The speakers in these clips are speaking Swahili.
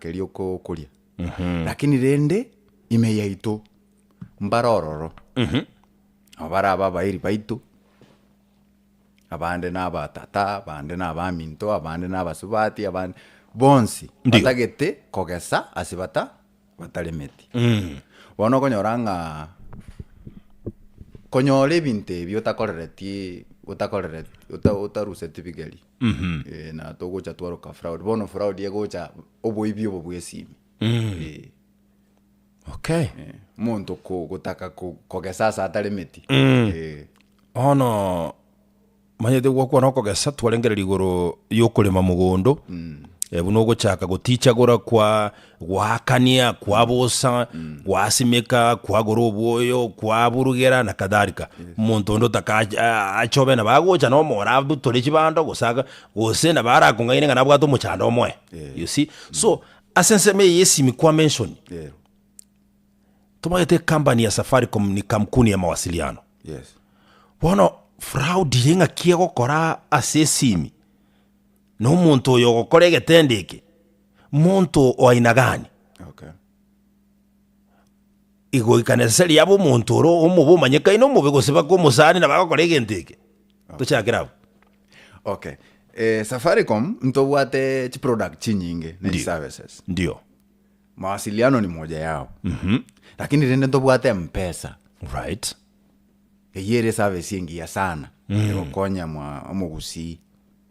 kelioko kulia lakini rende imeyaito mbarororo abara baba iri baitu abande n'abatata abande n'abaminto abande n'abasubati abande bonsi batagete kogesa asibata batalemeti bono konyoranga konyole binte biotakorereti utaruset bigeli na togocha tworoka fraud bono fraud yegocha oboibio bobwesimi okay muntu gutaka kogesa sa atalemeti ono manyete gwakwa no kogesa twarengerera igoro yokulima mugondo buno gochaka gutichagura kwa gwakania kwa bosa gwasimeka kwa goroboyo kwa burugera na kadhalika muntu ndo takachobe na bagocha no mora butore kibando gusaka gose na barakungaine ngana bwato muchando omwe you see so asense me yesi mikwa mention tumaite company ya Safaricom ni kampuni ya mawasiliano bono fraud yenga kiego kora asesimi no muntu yo gukore getendeke muntu o aina gani igo ikaneseri yabo muntu ro umubu manyeka ino mube gosiba ko musani na bagakore genteke tuchakira Safaricom ntobwate chi product chinyinge na services ndio mawasiliano ni moja yao lakini rende ntobwate mpesa right yere service yengi ya sana konya mwa omugusi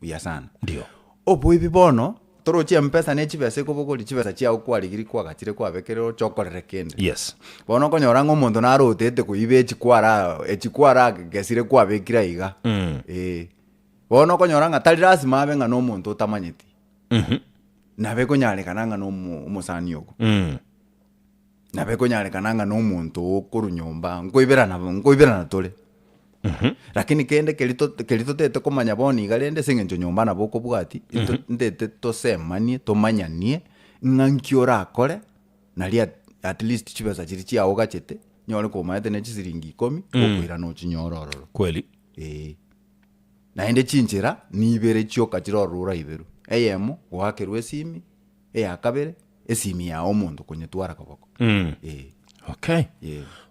ya sana ndio opo ibi bono torochia mpesa ne chibese kobogoli chibesa chia ukwarigiri kwa gachire kwa bekerero chokorere kende yes bono konyoranga omuntu narotete kuibe echikwara gesire kwa bekira iga bono konyoranga tali lazima abe ngano omuntu utamanyiti nabe konyarekananga no umusani yogo nabe konyarekananga no omuntu okuru nyomba ngoibera na tole lakini kende kelito tete komanya boni galende singenjo nyomba na boko bwati ndete tosemanie tomanyanie ngankiora akore nali at least chibesa chiri chiao gachete nyore ko maete ne chisiringi 10 okwira no chinyororo kweli na ende chinjira ni ibere chioka chirorura iberu eyemo gwakerwe simi eyakabere esimi ya omuntu kunyetwara kaboko okay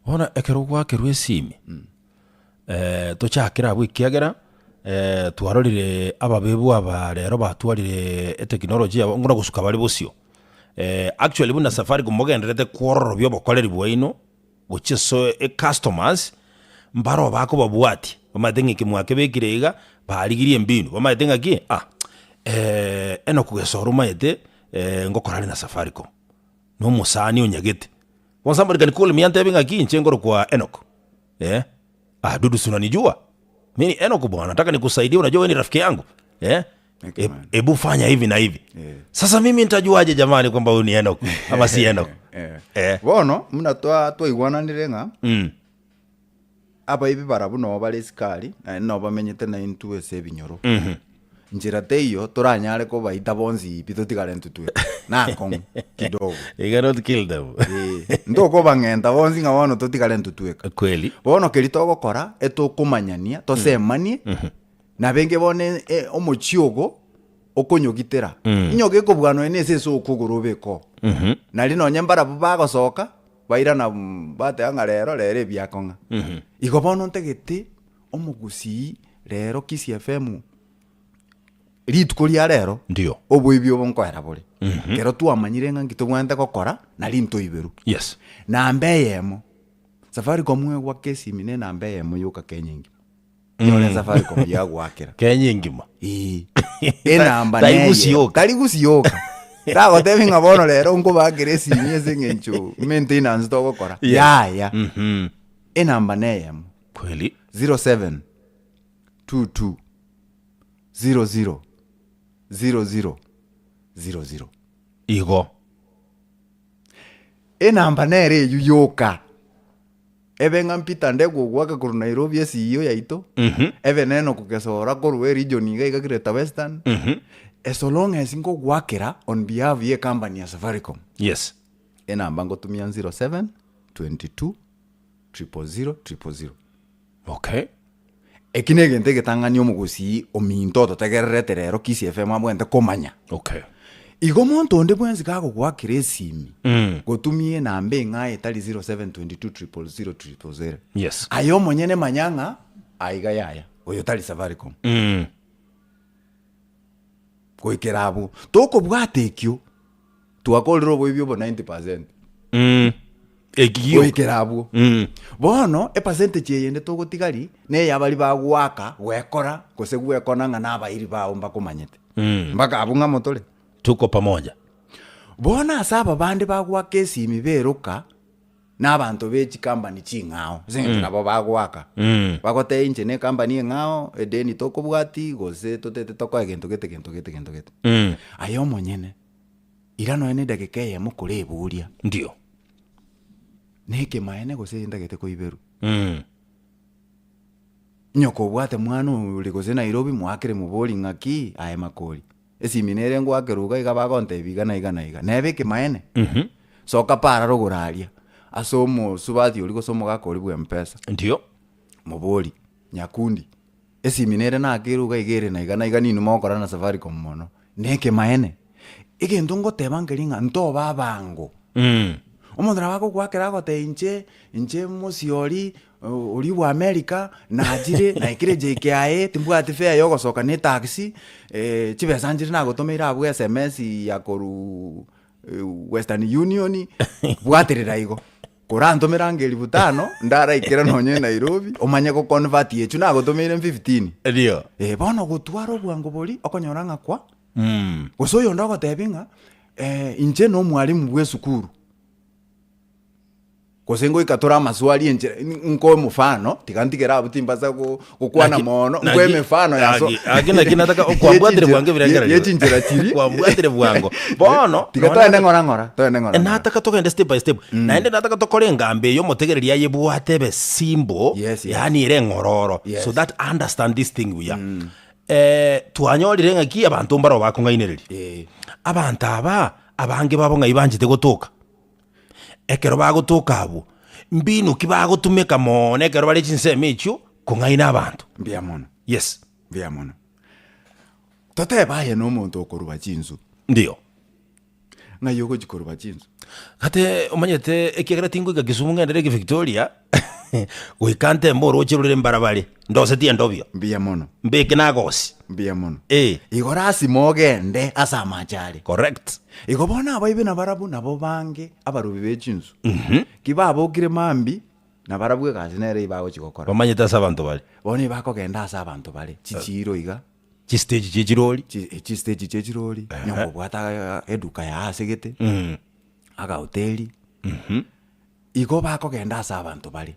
ona ekero gwakerwe simi tochakira bwikiagera twarorire ababebu aba rero batwarire technology ngura gusuka bali bosio actually buna Safaricom mogenderete kwororo byo bokoreri bwaino guchiso customers mbaro bako babwati bamadenga kimwake bekirega baligirie mbinu bamadenga ki eno kugesoruma yete ngokorari na Safaricom no musani onyagete wasambari kan call miante benga ki nchengoro kwa Enoch dudu sunanijua mimi Enoch bwana nataka nikusaidie unajua wewe ni rafiki yangu ebu fanya hivi na hivi sasa mimi nitajuaje jamani kwamba wewe ni Enoch ama si Enoch bono mnatoa toigwana nirenga aba ibi barabu no bali skali no bamenyete na intu ese binyoro njira teyo toranyare ko baita bonzi bitotigale ntutwe na kon kidogo you cannot kill them ndoko bangenda bonzi ngawano totigale ntutwe kweli bono kelito gokora etokumanyania tosemanie na benge bone omochiogo okonyogitera inyoge kobwano enese so kugurubeko na lino nyambara bagosoka baira na bate anga rero byakonga igo bono ntegete omugusi rero Kisi FM ritkuria rero ndio oboibio bonkoera bole kero tuamanyire nga ngitugwente gokora na rinto iberu yes na mbeyemo Safaricom mwe gwa kesi mine na mbeyemo yuka kenyingi yone Safaricom ya gwakira kenyingima namba ne kaligusi yoka tago tevinga bono rero ngo bagiresi nyeze ngencho maintenance to gokora ya namba neyemo kweli 07 22 00 00 igo namba nere yuyoka ebenga mpita ndego gwaka kuru Nairobi esiyo yaito ebeneno kukesora kuru region iga Greater Western so long as ngo gwakira on behalf ye company ya Safaricom yes namba ngotumia 07 22 00 okay ekinege ntege tangani omugusi ominto totegererete rero Kisi FM amwente komanya okay igo monto onde bwensi gagogwakira esimi gotumie namba eng'ae etari 0722000000. Yes. Ayo monyene manyang'a aiga yaya oyo tari Safaricom goikera abo tokobwata ekio twakorera oboibi obo 90%. Ekio goikera abo bono percentage eyende togotigari ne yabari bagwaka gwekora gose gwekona ng'a nabairi bao mbakomanyete mpaka abo ng'a motore tuko pamoja. Bona asaba bande bagwaka esimi beruka n'abantu bechi company ching'ao zinge nabo bagwaka bagote inche ne company eng'ao edeni tokobwati gose totete tokoa egento gete ayo monyene irano ene dagika yemo kureburia ndio neke maene gose ndagete koiberu nyoko bwate mwana uri gose Nairobi mwakire mubori ng'aki aye makori esimi nere ngwakeruga iga bagonte biga na iga nebe ke maene soka para roguraria asomo subati uri gosomo gakori bwe mpesa ndio mubori nyakundi esimi nere nakiruga igere na iga ninu mokora na Safaricom mono neke maene igento ngoteba ngeringa nto babango omondra bako gwakera gote inche musiori uri wa America najire na ikire JKIA timbwati fare yo gosoka ne taxi chibesa njire na gotomera abu SMS ya koru Western Union bwaterera igo korantomera ngeli 5 ndara ikira nonye Nairobi omanye ko convert yechu na gotomera 15 ndio bono gutwaro bwango bori okonyoranga kwa gosoyo ndago tebinga inche no mwalimu bwe sukuru kosengo ikatora maswali enje nko mufano tikantikera abutimbaza kukwana mono ngwe mefano yaso akina nataka kwambwatire bwange birangara yechinjira chiri kwambwatire bwango bono tikatoende ngora nataka tokende step by step naende nataka tokore ngambe yo motegereria yebwatebe simbo yani ire ngororo so that understand this thing we are twanyorire ngaki abantu mbaro bakongainereri abantu abange babo ngaibanjite gotoka ekero bagotoka abo mbinu kibagotumeka mone ekero bari chinseme icho kungaina abantu mbia mono yes mbia mono totebaye no muntu okoruba chinzu ndio ngayo gukikoruba chinzu kate omanyete ekegera tingo ikagisumu ngendere ki Victoria wikante mboro chirure mbarabare ndose tie ndobyo mbia mono mbeke nagosi mbia mono igorasi mogende asa machari correct igobona abaibe na barabu nabo bange abarubi bechinzu kibabokire mambi na barabu gazi nere ibago chigokora bamanyete asa abantu bali bone bakogenda asa abantu bali chichiro iga chi stage chechiroli chi stage chechiroli nyongo bwata eduka ya asegete aga hoteli igo bakogenda asa abantu bali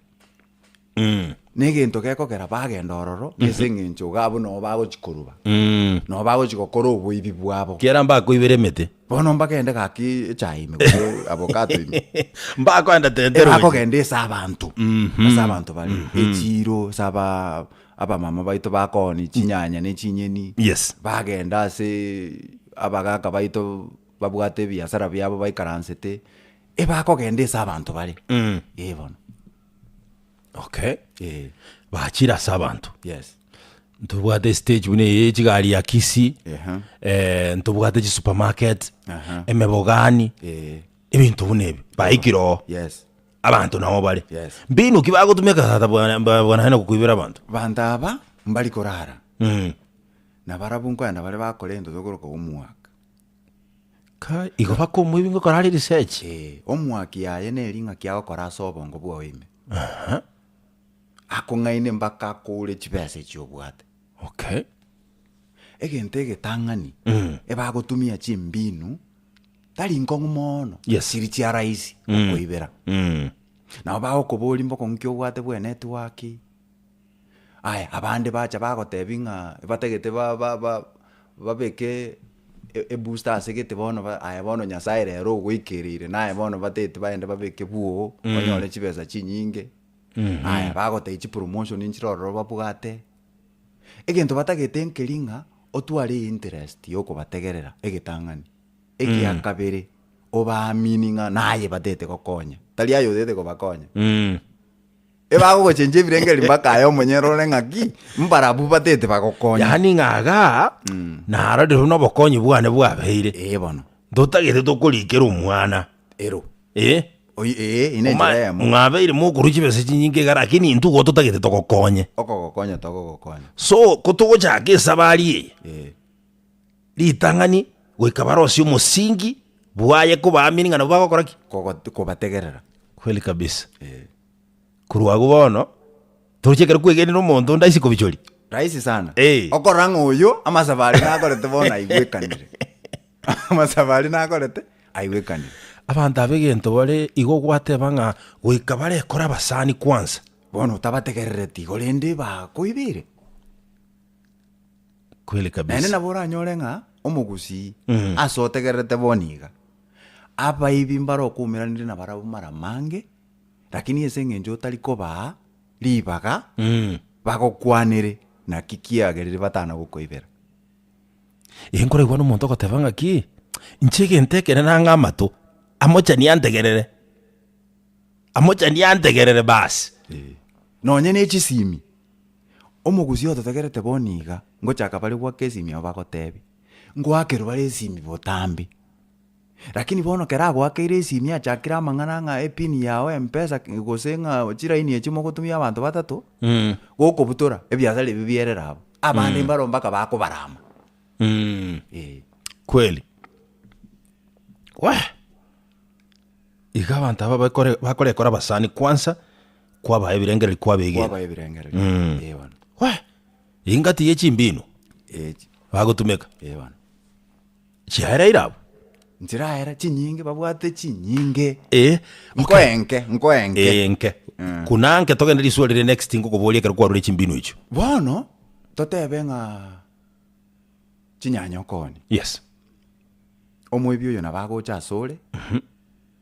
negento gekogera bagenda ororo esengencho gabo no bago chikuruba no bago chikokoro obuibi bwabo kiera mbako iberemete bono mbagende gaki echaime ko avocado ime mbako enda tendero bakogenda esa abantu bali echiro saba aba mama baito bakoni chinyanya ne chinyeni yes bagenda se abagaka baito babwate biasara byabo baikaransete bakogenda esa abantu bali bono okay bachira sabantu yes ntubwate stage bune chigari ya kisi ntubwate chi supermarket emebogani ibintu bunebi baikiro yes abantu nabo bali mbinu kibagotumeka tata bwana hena kukwibira abantu bandaba mbali korara na barabunko enda bale bakolendo zokoroka omwaka kai igo bakomwe bingo korari research omwaki yaye neringa kiago kora sobongo bwo ime akongaine mbaka kure chibese chiobwate okay egente getangani ebagotumia chimbinu tali nkongo mono siri chia raisi koibera na bago koboli mboko nkyo bwate bwe network aya abande bacha bagotebinga bategete babeke booster asegete bono aya bono nyasaye rero gwikirire naye bono batete baende babeke buo onyole chibesa chinyinge aya bagote ichi promotion inchiroro babugate egento batagete nkeringa otwari interest yoko bategerera egetangani egiakabere oba meaninga naye batete gokonya tali ayo dete go bakonya ebago gochenje birengeri mbaka ayo monyero ngaki mbarabu batete bagokonya yani ngaga na arade no bokonyi bwane bwabeire bono ndotagete tokorikera omwana ero ine njira yamo ng'abeire mokuru chibese chinyinge iga lakini ntugo totagete togokonye okogokonya so kotogochaka esabari eh ritang'ani goika barosi omosingi bwaye kobamini ng'ana bagokora ki kobategerera kweli kabisa kurwago bono tochekere kwegenera omonto ndaisi kobichori rahisi sana Eh. okoranga oyo amasafari nakorete bona aigwekanire amasafari nakorete aigwekanire abantu abegento bare igo gwateba ng'a goika barekora abasani kwanza bono utabategerereti igo rende bakoibire kweli nene kabisa nabo oranyore ng'a omogusi ase otegererete boniga abaibi mbara okuumiranire na barabo mara mange lakini ase eng'encho otari kobaa ribaga bagokwanire naki kiagerire batana gokoibera enkoraigwa nomonto ogoteba ng'aki inche egento ekere nang'a amato amochani antegerere basi nonye na echisimi omogusi ototegerete boniga ngochaka bari gwaka esimi abo bagotebi ngwakero bare esimi botambi lakini bono kera agwakeire esimi achakire amang'ana ng'a epini yao empesa gose ng'a chiraini echi mogotumia abanto batatu gokobutora ebiasara ebi bierera abo abande mbaro mpaka bakobarama kweli iga abantu aba bakorekora abasani kwanza kwabaye ebirengereri kwabegera kwaba ebirengereri ebana ingati yechimbino bagotumeka ebana chiaeraire abo ntiraera chinyinge babwate chinyinge nkoenke nkoenke kunanke togenda riswa rire next ngokoboria kero kwarure chimbino icho bono totebe ng'a chinyanya okoni yes omwebi oyo nabagocha asore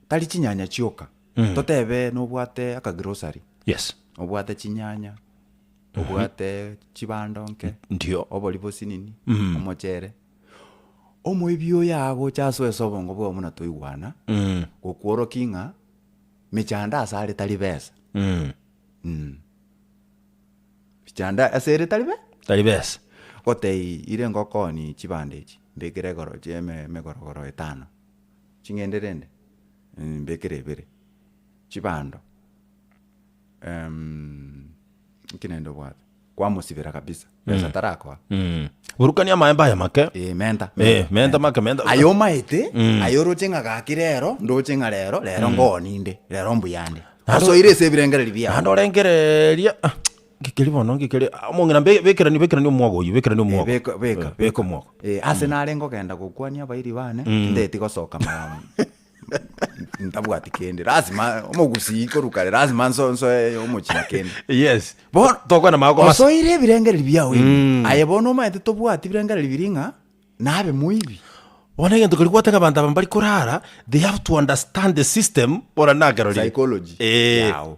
tari chinyanya chioka totebe nobwate akagrosari yes obwate chinyanya obwate chibandonke ndio obori bosinini omochere omwebi oyo agocha aso esobongo bwa muna toigwana gokworoki ng'a michanda asare tari besa michanda asere tari besa gotei ire ngokoni chibande echi mbekere goro cheme megorogoro 5 chingenderende mbekere ebere chibando kinendo bwate kwamusibira kabisa pesa tarakwa burukania maemba ya make menta menta ayo maete ayo rochenga gakirero ndochenga rero ngoninde rero mbuyande aso ire sebirengereri bia ando rengereria ngikiri bono ngikiri omong'ina bekerani omwogo oyu bekerani omwogo beka omwogo ase nare ngogenda gokwania abairi bane ndeti gosoka maramu ntabwati kende lazima omogusi ikorukare lazima nso omochina kende yes bo tokwana mago oso ire ebirengereri biawe aye bono maete tobwati ebirengereri biringa nabe muibi bona egento keri gwatega abantu aba mbari korara they have to understand the system bona nagerori psychology yao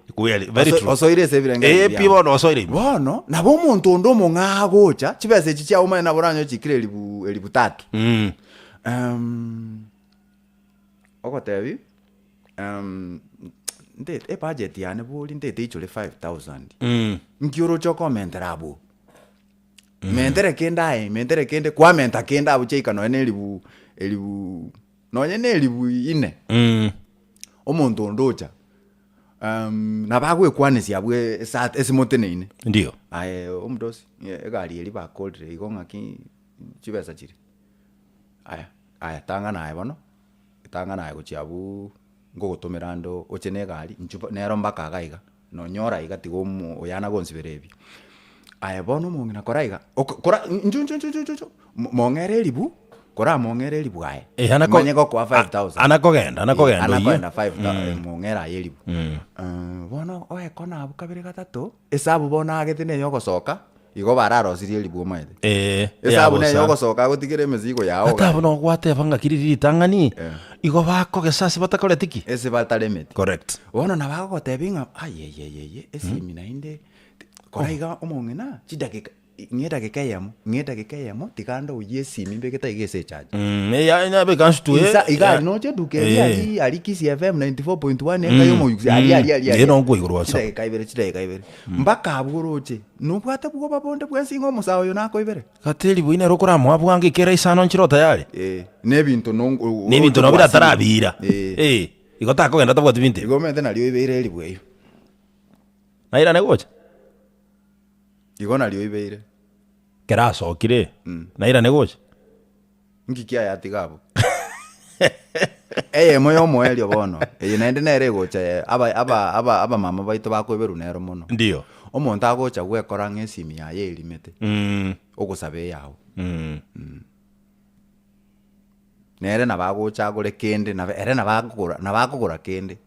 very true oso ire sebirengereri pi bono oso ire bono nabo omonto ondo omong'aa gocha chibesa echi chiauma nabo ranyo chikire elibu 3 ogotebi ndete budget yane boli ndete ichore 5000 nkiorocha okomentera abo mentere kende kwa menta kenda abo cheika no elibu nonye ne elibu 4 omonto ondocha nabagwekwanisia abwe esimoteneine ndio aye omudosi egari eri bakolire igo ng'aki chibesa chiri aya tanga naye bono tanga naye gochiabu ngogotomera ndo oche ne egari nero mpaka agaiga nonyora iga tigo oyana gonsibere ebi aye bono omong'ina koraiga kora nju mong'ere eribu kora mong'ere eribu aye manye gokwa 5000 anakogenda 5000 mong'era aye eribu bono oekona abu kabere gatatu esabu bono agete neyo ogosoka igo bararosirie eribu omaete esabu neyo ogosoka gotigere emesigo yao atabo no gwateba ng'akiriri ritang'ani igo bakogesasi batakoretiki ese bataremeti correct bono nabagogotebi ng'a ayeyeyeye esimi nainde koraiga omong'ina chidakika ngeta kekayamo tikanda uye simi mbeketa igese charge ya be kan stu igari no che duke ali Kiss FM 94.1 enga yomo ali no ngo iguru wasa chitaikaibere mbaka abugoroche nubwate bwo babonde bwensingo musawo yo nako ibere kateli bwine rokora mwabwange kera isano nchiro tayari nebintu no biratarabira igotaka kugenda tabwati binte igomete nalio ibeire libweyo naira negocha igona lio ibeire keracokire naira negocha ngikia yatigabo moyo moelio bono nende nere gocha aba mama baito bakoiberu nero muno ndio omonto agocha gwekora ng'esimi yaye erimete ogosabe yago nere nabagocha agore kende ere nabakogora kende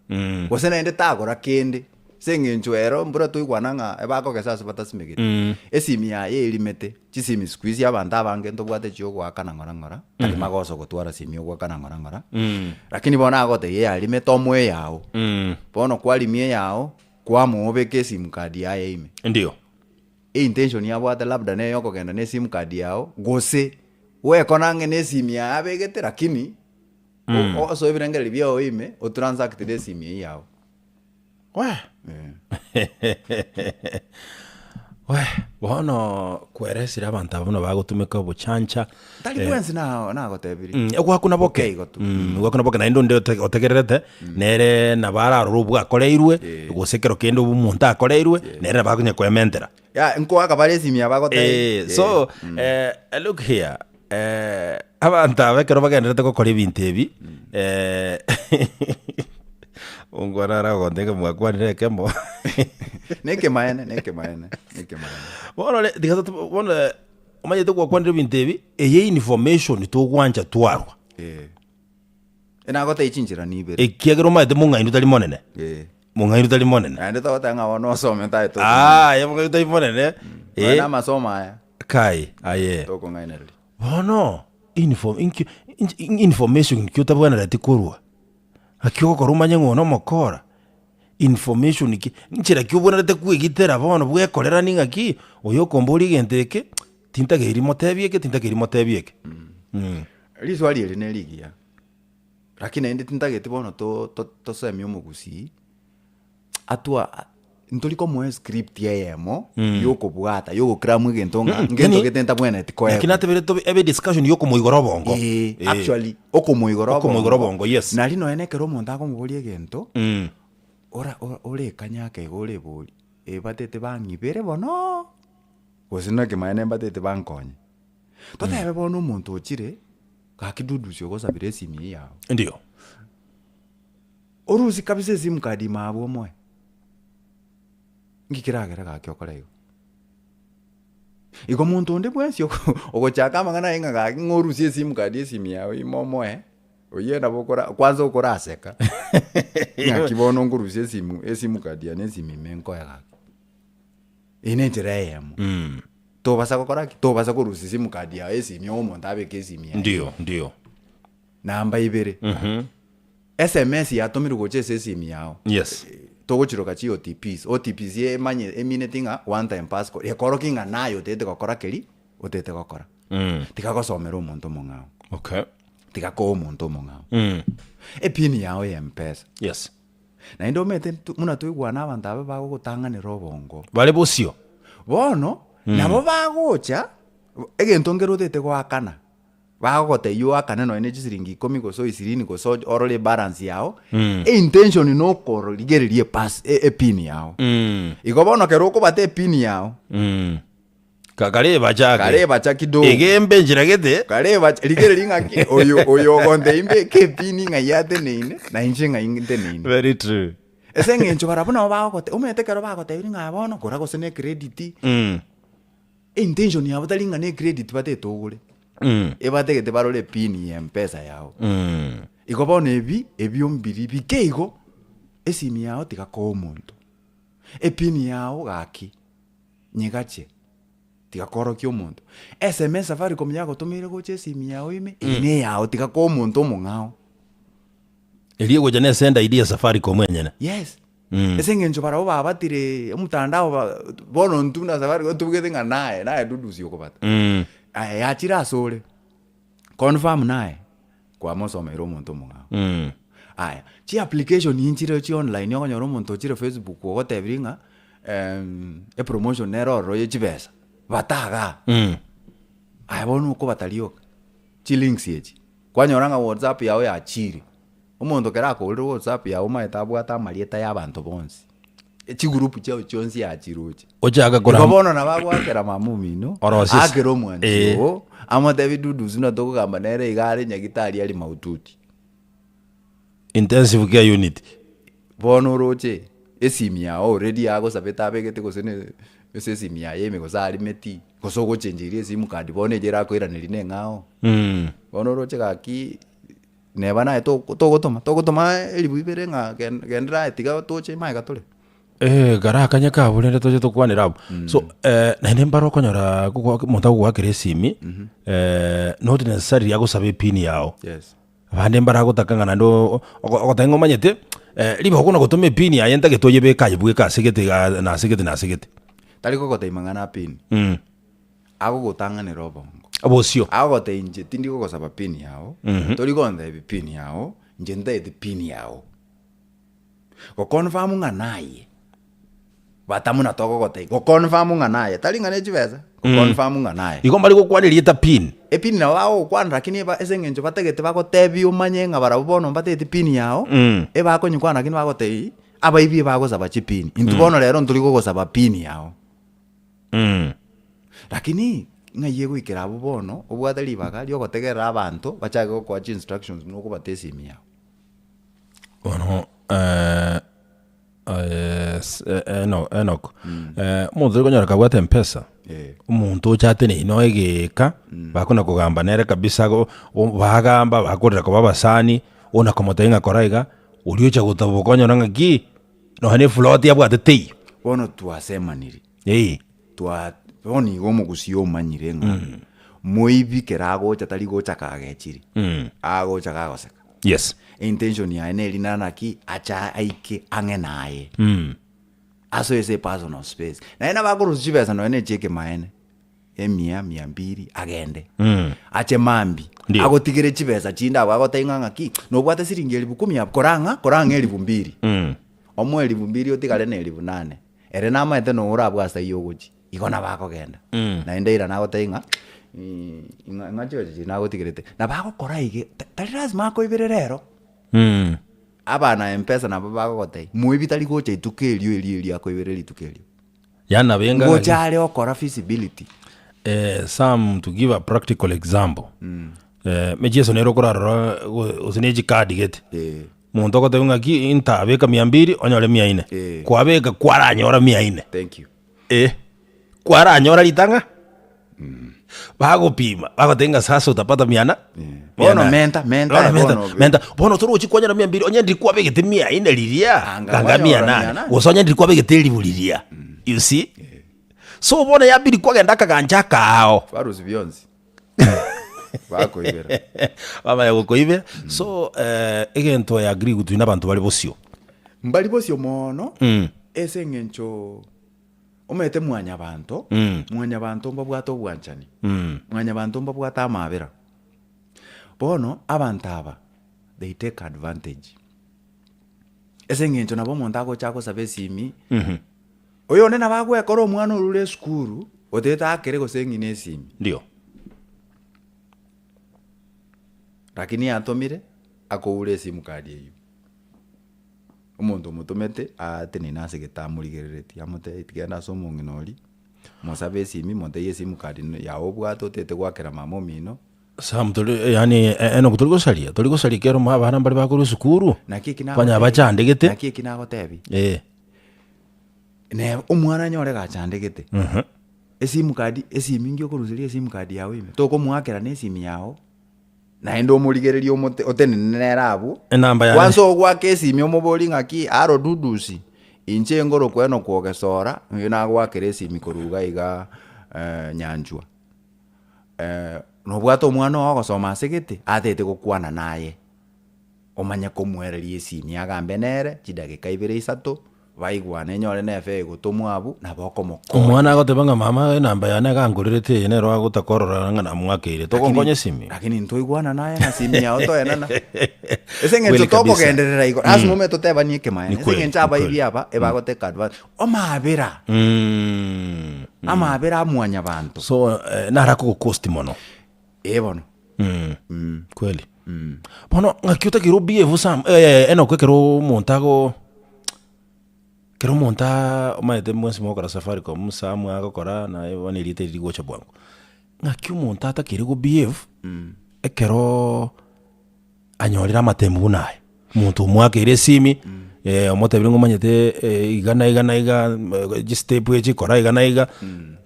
gose nende tagora kende seng'encho ero mbura toigwana ng'a ebakogesa ase batasimegete esimi yaye erimete chisimi squeeze abantu abange ntobwate chiogwakana ng'ora kari magoso gotwara simi ogwakana ng'ora lakini bona agote ye arimete omwe yao bono kwarimie yao kwamobeka esimu card yaye ime ndio intention yabwate labda neyo okogenda na esimu card yao gose wekonange na esimu yaye abegete lakini osoibirengeri byao ime otransact esimu yao bono kweresire abantu abo bagotumeka obuchancha tari bwensi nagotebiri gwakuna boke gwakuna boke naindo nde otegererete nere nabararora obwakoreirwe gosekero kende obumuntu akoreirwe nere nabakunya kwementera nko akabare esimi abagote so look here abantu abekero bagenderete gokora ebintu ebi ungwarara gondenge mwakwanire kemo neke maene bono digato bono omaye to kwakwanire bintebi eye information to gwanja twarwa enagote ichinjira nibere ekiagero maite mungaindu tali monene mungaindu tali monene ande to tanga wono some tai to ya mungaindu tali monene na masoma aya kai aye to kongainere bono information kyota bwana ratikorwa akiko korumanya ngono mokora information iki nchira kyubonete kwigitera bono bwekorera ningaki oyo kombori genteke tintageri motebieke riswali eri nerigia lakini ende tintageti bono to semi omugusi atwa ntoliko mwe script yemo yokobwata yokokramwe gentonga ngento getenta bwena tikoya lakini atebere to ebe discussion yokomoigoro bongo actually okomoigoro bongo yes nari no enekero omonto akomogorie gento ore kanyake gore bori batete bang'ibere bono gosina kemaene batete bankonye totebe bono omonto ochire gakiduducio gosabire esimi yao ndio orusi kabisa esimu card mabwo mwe ngikiragera gakiokorego iko muntu onde bwensio ogochaka amang'ana enga gaki ng'orusie esimu card esimu yao imomoe oyenda bokora kwanza okora aseka ngakibono ngurusie esimu card ya nesimi menko ya gaki ine njira yemo tobasa gukora tobasa kurusia esimu card ya esimu omuntu abeke esimu ya ndio namba ibere SMS yatumirwe gochese esimu yao yes togochiroka chi OTPs emanye eminetinga one time passcode ekorokinga nayo tete gokora keri otete gokora tikagosomera omuntu mong'ao okay tikako omuntu mong'ao epini yao ya mpesa yes na indo mete muna tuigwana abantu abe bagogotang'anira obongo bale bosio bono nabo bagocha egento ngero tete gwakana bagote yo akana no ene chisiringi 10 goso 20 goso orole balance yao intention no koroligererie pass epini yao igobono kero ko bate epini yao kakareba chake kidogo igembe njira gete kareba ligere ngaki oyo gonde imbe ke pini ngayate neine na inshinga ingite neine very true esengencho barabona bagote umete kero bagote iringa bono kora gose ne credit intention yabo talinga ne credit bate togure ebate gete barole pini ya mpesa yao igobono ebi ombiri bikeigo esimi yao tikako omuntu epini yao gaki nyegache tikakorokia omuntu SMS Safaricom yagotumire gocha esimi yao ine yao tikako omuntu omong'ao eliye goja ne send ID ya Safaricom mwenyene yes ese ng'encho barabo babatire omutandao bono ntuna sabari gotubugete ng'a naye dudusi okobata yachire asore confirm naye kwamosomera omonto omong'ao aya chi application inchire chi online okonyora omonto ochire Facebook ogotebiri ng'a promotion nerororo ya chibesa bataga aya bono okobatarioka chi links echi kwanyora ng'a WhatsApp yao yachire omonto kera akourire WhatsApp yao maete abwata amarieta y'abanto bonsi echi group chao chionsi yachiroche ochaga kora bono nabagwakera mamumino akera omwanchio amotebi dudusi na tokogamba nere igare nyagitari ali maututi intensive care unit bono roche esimi yao already agosabeta abegete gosene ese esimi yaye megosari meti gosogo chenjiri esimu card bono ejera koiraneri neng'ao bono roche gaki neba naye togotoma elibu ibere ng'a gendera etiga toche mae gatore gara akanya kaburende toche tokwanira abo so nende mbaro okonyora monto agogwakera esimi not necessary agosaba epini yao yes bande mbara agotaka ng'a nando ogotenga omanyete riba okona gotoma epini yaye ntagete bekaye bweka asegete nasegete tari gogoteima ng'ana pini agogotang'anera obongo abosio agogote inche tindi gogosaba pini yao tori gondebi pini yao inche ntaete pini yao goconfirm ng'a naye batamuna togogotei goconfirm ng'a naye tari ng'ana echibesa goconfirm ng'a naye igo mbari gokwaniria ta pin epini nao agogokwana lakini ase eng'encho batagete bagotebi omanye ng'a barabo bono mbatete pini yao ebakonyekwana lakini bagotei abaibi bagosaba chipini intu bono rero nturi gogosaba pini yao lakini ng'aiye goikera abo bono obwate ribaga riogotegerera abanto bachage gokwachi instructions nokobata esimi yao bono Enoch omonto tori konyora kabwate mpesa omonto ochate neino egeka bakona kogamba nere kabisa bagamba bakorera koba basani ona komotei ng'a koraiga ori ocha gotaba okonyora ng'aki nohane float yabwate tei bono twasemaniri bono igo omogusi omanyire ng'a moibi kera agocha tari gocha kagechiri agocha gagoseka yes intention yae neri nanaki acha aike ang'e naye aso ese personal space naye nabakorusi chibesa noe necheke maene emia 200 agende ache mambi agotigere chibesa chinde abo agotei ng'aki nobwate siringi 10,000 abo korang'a 2,000 omo 2,000 otigare na 8,000 ere namaete noura abwasa iyogochi igo nabakogenda naende ira nagotei ng'a ng'achoche nagotigerete nabagokora ige tari lazima akoibere rero abana mpesa nabo bagogotei moibi tari gocha ituko erio akoibere rituko erio yana benga gochare okora feasibility some to give a practical example mejeso nero korarora osineji card gete muntu ogotebi ng'aki intabeka 200 onyore 400 kwabeka kwaranyora 400 thank you kwaranyora ritanga bagopima bagotenga sasa utapata 100 bono menta bono toro chikwanyara 200 onye ndi kwabegete 400 liria ganga 800 gosonya ndi kwabegete libuliria you see so bona yabiri kwagenda kaganja kao baruzi byonzi bakoibera baba yagokoibera so egento ya agree gutwina abantu bali bosio mono ese ng'encho omete mwanya banto mbabwata obwanchani mwanya banto mbabwata amabera bono abantu aba they take advantage ese ng'encho nabo omonto agocha agosaba esimi oyo one nabagwekora omwana orure esukuru oteta akere goseng'ina esimi ndio lakini atomire akoure esimu kadi eyo omonto omotomete ate ninase getamurigerereti amote itigenda so mong'inori mosabe esimi monte esimu kadi ya obwato tete gwakera mama omino sam tuli yani tuli gosaria kero mabana bali bakuru sukuru kwanya bachandegete nakiki nagotebi ne omwana nyore gachandegete esimu kadi esimi ingio koruseria esimu kadi yawe ime toko mwakera ne esimu yao naende omurigereria otenenera abo kwanza ogwaka esimi omobori ng'aki aro dudusi inche engoro kweno kwogesora nagwakera esimi koruga iga nyanchwa nobwata omwana ogosoma asegete atete gokwana naye omanya komwereria esimi agambe nere chidagika 2-3 baigwane nyore nefe gutumwa abu na boko moko omwana agotebanga mama namba yane gangurerete ene ro agutakorora ngana mwakire tokongonye simi lakini ntoigwana naye na simi yao toenana esenge toko genderera iko asmume totebanie kemaye esenge nchaba ibi aba ebagoteka advance omabera amabera amwanya bantu so narako cost mono bono kweli bono ngakiuta kirubi evusam eno kwekero montago kero monta omaete mwesi mokora Safaricom samwa agokora na wanirite rigocha bwangu ngakiu monta atakire go behave ekero anyorira matembu naye muntu mwakire simi omotebire ngomanyete igana step echikora igana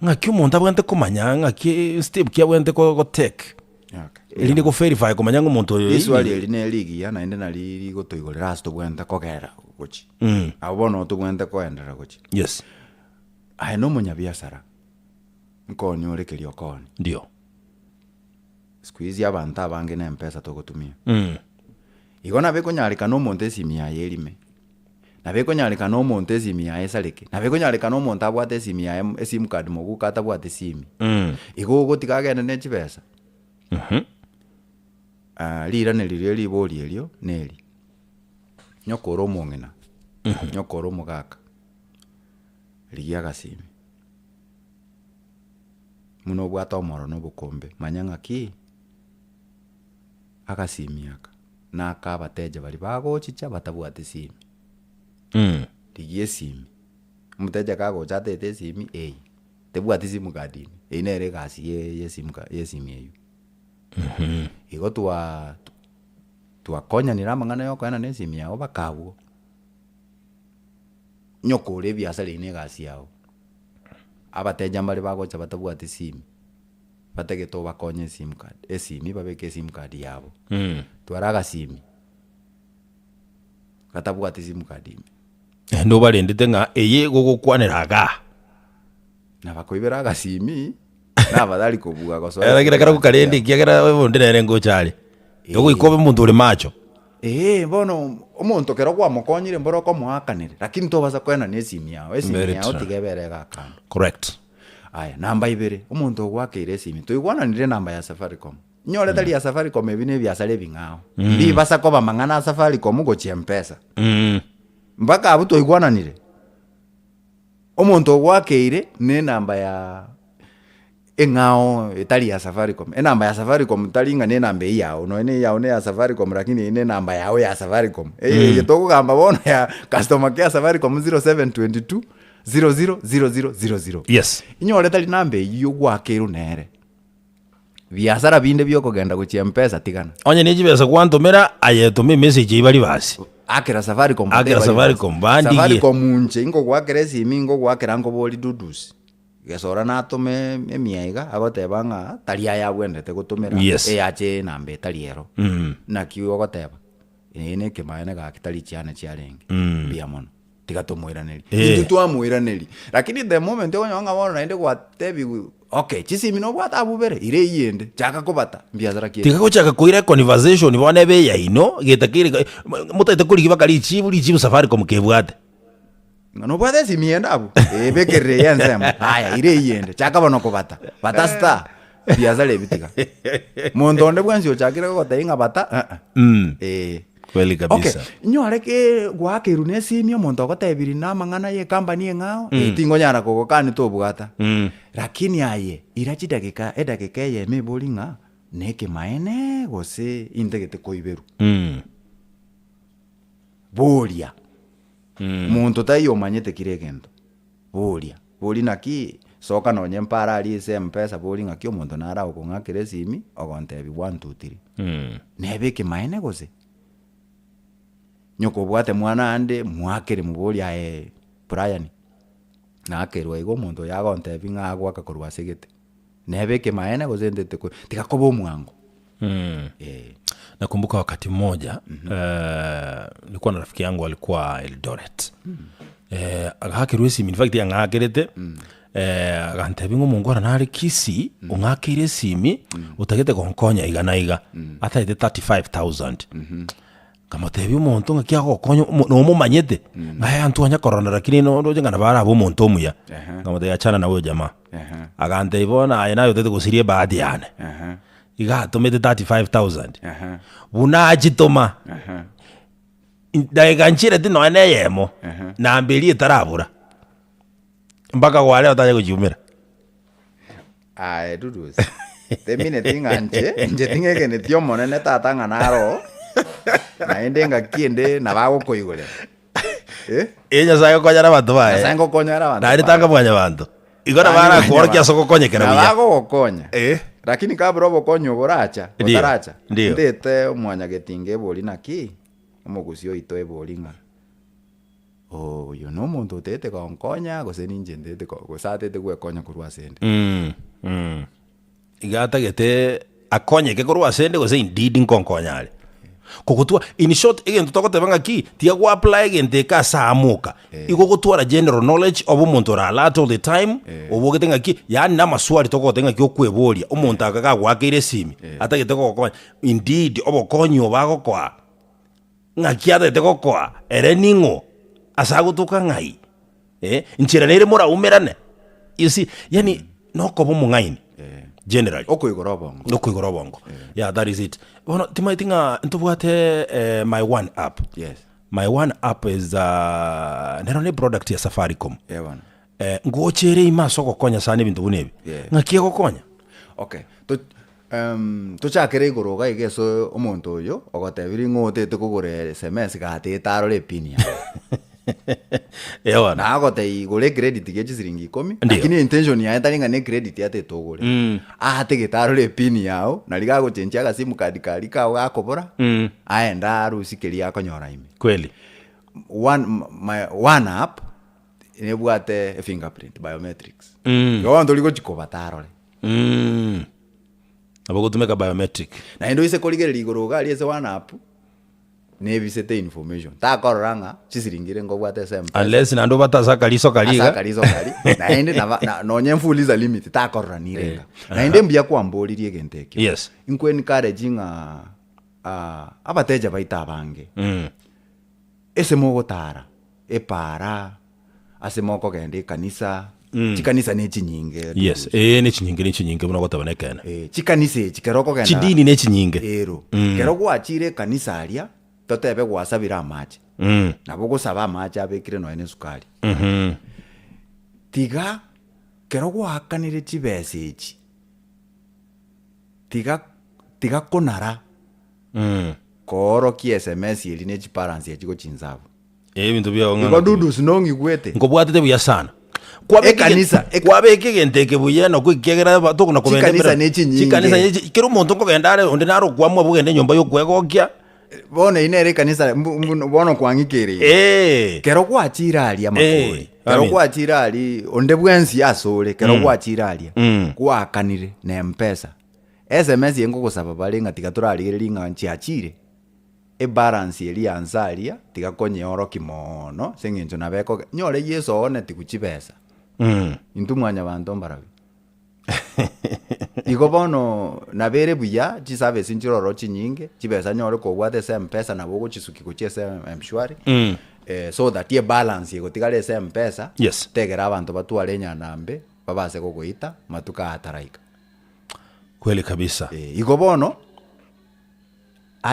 ngakiu monta bwente komanya ngaki step kia bwente ko take elinde ko verify komanya ngomuntu iswali eline ligi ya naende na liri gotoigorera asto bwente kogera gochi abo no tugwente koendera gochi yes no munya biashara nkoni urekerio koni ndio squeeze abantu abange na mpesa togotumia igona bekonyarika no monte simia yerime na bekonyarika no monte simia esaleke na bekonyarika no monta bwate simia sim card mogu kata bwate simi igo gotikagene ne chibesa lira ne lirio liboli elio neli nyokoro mongena nyokoro mugaka ligiaga simi muno bwata omoro no bukombe manyanga ki akasimiaka na akabateja bali bagochicha batabwate simi ligie simi muteja kagocha tete simi tebwate simu kadini inere gasi ye simi eyu igo tuakonya niramangana yoko ena ne simi yao bakabwo nyokore biashara ine gasi yao abateja mbali bagocha batabwate simi bategeto bakonye sim card esimi babeke sim card yabo twaraga simi katabwate sim card ndo balendete nga eye gogokwaneraga na bakoiberaga simi na badali kobuga goso era kira kara kukalende kiagera wondere ngo chale yogo ikobe muntu uri macho bono omuntu kero kwa mokonyire mboro ko muhakanire lakini to baza kwena ne simi yao esimi yao tigeberega kando correct aya namba ibere omuntu gwakire simi toigwana nire namba ya Safaricom nyore tali ya Safaricom ebine biasale bingao ndi basa ko bamangana Safaricom go chiempesa mbaka abu toigwana nire omuntu gwakire ne namba ya engao etali ya Safaricom namba ya Safaricom talinga ne namba yao no ene yao ne ya Safaricom lakini ine namba yao ya Safaricom yetoko gamba bono ya customer care Safaricom 0722 000000 yes inyore tali namba iyo gwakero nere biasara binde byokogenda guchia mpesa tigana onye nijibesa kwantomera ayetome message ibali basi akira Safaricom bandi Safaricom munche ingo gwakere simi ingo gwakera ngo boli dudusi gesora natume emiaiga agotebanga talia ya bwendete gutumira eache nambe taliero na kiwo goteba ine kemaene ga kitali chiane chiarenge bia mono tigatumwiraneri itutwamwiraneri lakini the moment onyonga bono naende gwatebi okay chisimi no bwata bubere ire yende chaka kobata mbiazara kiye tikagochaka kuira conversation bone be ya ino getakire mutete kuri bakali chibu Safaricom kebwate no bwate simi enda abu bekere yansema haya ire yende chaka bono kobata batasta mbiazara bitika mondonde bwansi ochakire gotainga bata kweli kabisa okay nyoreke gwakiru ne simi omuntu agotebiri na mangana ye company engao tingo nyara kogokani tobugata lakini aye irachi dakika ye mebulinga neke maene gose integete koiberu bolia muntu tayo manyete kiregendo bolia naki soka no nyempara ali se mpesa bolinga kyo muntu nara okongakire simi ogontebi 1 2 3 nebeke maene gose nyoko bwate mwana ande mwakere muboli ae Brian na akerwa igo muntu yagonte binga agwa kakorwa segete nebeke maena gozendete ko tikakobo mwango nakumbuka wakati mmoja nilikuwa na rafiki yangu alikuwa Eldoret agakirwe simi in fact yangakerete agante bingo mungora nari kisi ungakire simi utagete konkonya igana ata ite 35000 kamotebi omonto ng'aki agokonya nomomanyete ng'aya antu anyakorona lakini nondoche ng'ana baraba omonto omuya kamotebi achana na oyo jamaa aganteiba bono aye nayo tete gosirie bahati yane iga atomete 35,000 buna achitoma ndagika nchirete noe neyemo na mberi etarabura mpaka gware otaye gochiumera aye dudusi temine ting'anche nje ting'ekene tio monene tata ng'anaro naende ng'akiende nabagokoigore nyasaye okonyara banto baye Nyasaye ngokonyera bantu nari tanga mwanya banto igora bara kworokia sokokonyekera buya nabagogokonya lakini kabura obokonyo boracha Ndio, otaracha ndio. ndete omwanya getinga ebori naki omogusi oito ebori ng'a oyo no omonto otete konkonya gose ninche ndete gose atete gwekonya korwa asende igatagete akonyeke korwa asende gose indeed nkonkonyare kogotwa in short egento togoteba ng'aki tiga gwapply egento ekasamuka igogotwara general knowledge obo omonto ora alert all the time obogete ng'aki yani namaswali togote ng'aki okweboria omonto akagagwakeire esimi atagete gogokonya indeed obokonyi obagokoa ng'aki atagete gokoa ere ning'o asa agotoka ng'ai nchera nere moraumerane you see yani nokoba omong'aini generally okoigora obongo nokoigora obongo yeah that is it bono timaitinga ntobwate my one app yes my one app is nero ne product ya Safaricom bana ngochere imaso gokonya sana ebintu bunebi ng'akie gokonya okay tochakere igoro ga igeso omonto oyo ogotebiri ng'otete kogora SMS gatete arore pin ya ewana na agote igore credit ge chisiringi 10 lakini intention ya enta linga ne credit yate togore ate gitarore pin yao na liga gochenjia ga simu card kali ka gakobora aenda arusikeria akonyora ime kweli one app nebwate fingerprint biometrics yo ndo ligo chikoba tarore abogotumeka biometric na ndo ise koligereri igoro ga liese one app nebisete information takororanga chisiringire ngobwate SM unless nando batasa kaliso kaliga kalizo kali naende na nonye mfuliza limit takorora nirenga naende mbia kwambolirie gentekyo yes inkwe encourage nga abateja baita bange ese mogotara epara ase moko gende kanisa chikanisa ne chinyinge yes ne chinyinge buna gotabanekana chikanisa chikeroko genda chidini ne chinyinge ero kero gwachire kanisa aria totebe gwasabira amache nabo gosaba amache abekire no ene sukari tiga kero gwakanire chibesage tiga konara koro ki SMS iri ne chibalance ya chiko chinzabu ebintu bya ngana ngodudu sinongi gwete ngobwatete buya sana kanisa kwabeke genteke buya no kwikegera batoko na kubenda kanisa ne chinyinge kanisa kero muntu kogenda are onde naro kwamwa bugende nyomba yo kwegokia bono inere kanisa bono kwangikere kero gwachira ali amakori kero gwachira ali onde bwensi asore kero gwachira ali kwakanire na mpesa SMS yengo gosaba bali ngatiga turarigere nganchi achire balance eri ansaria tiga konye oroki mono sengenjo nabeko nyore yeso one tikuchibesa intumwanya bantu mbarabi igo bono nabere buya chisabe sinchiroro chinyinge chibesa nyore ko bwate mpesa nabo gochisuki gochese mshwari so that ye balance yego tigale mpesa yes tegera abantu batware nyanambe babase gogoita matuka ataraika kweli kabisa igo bono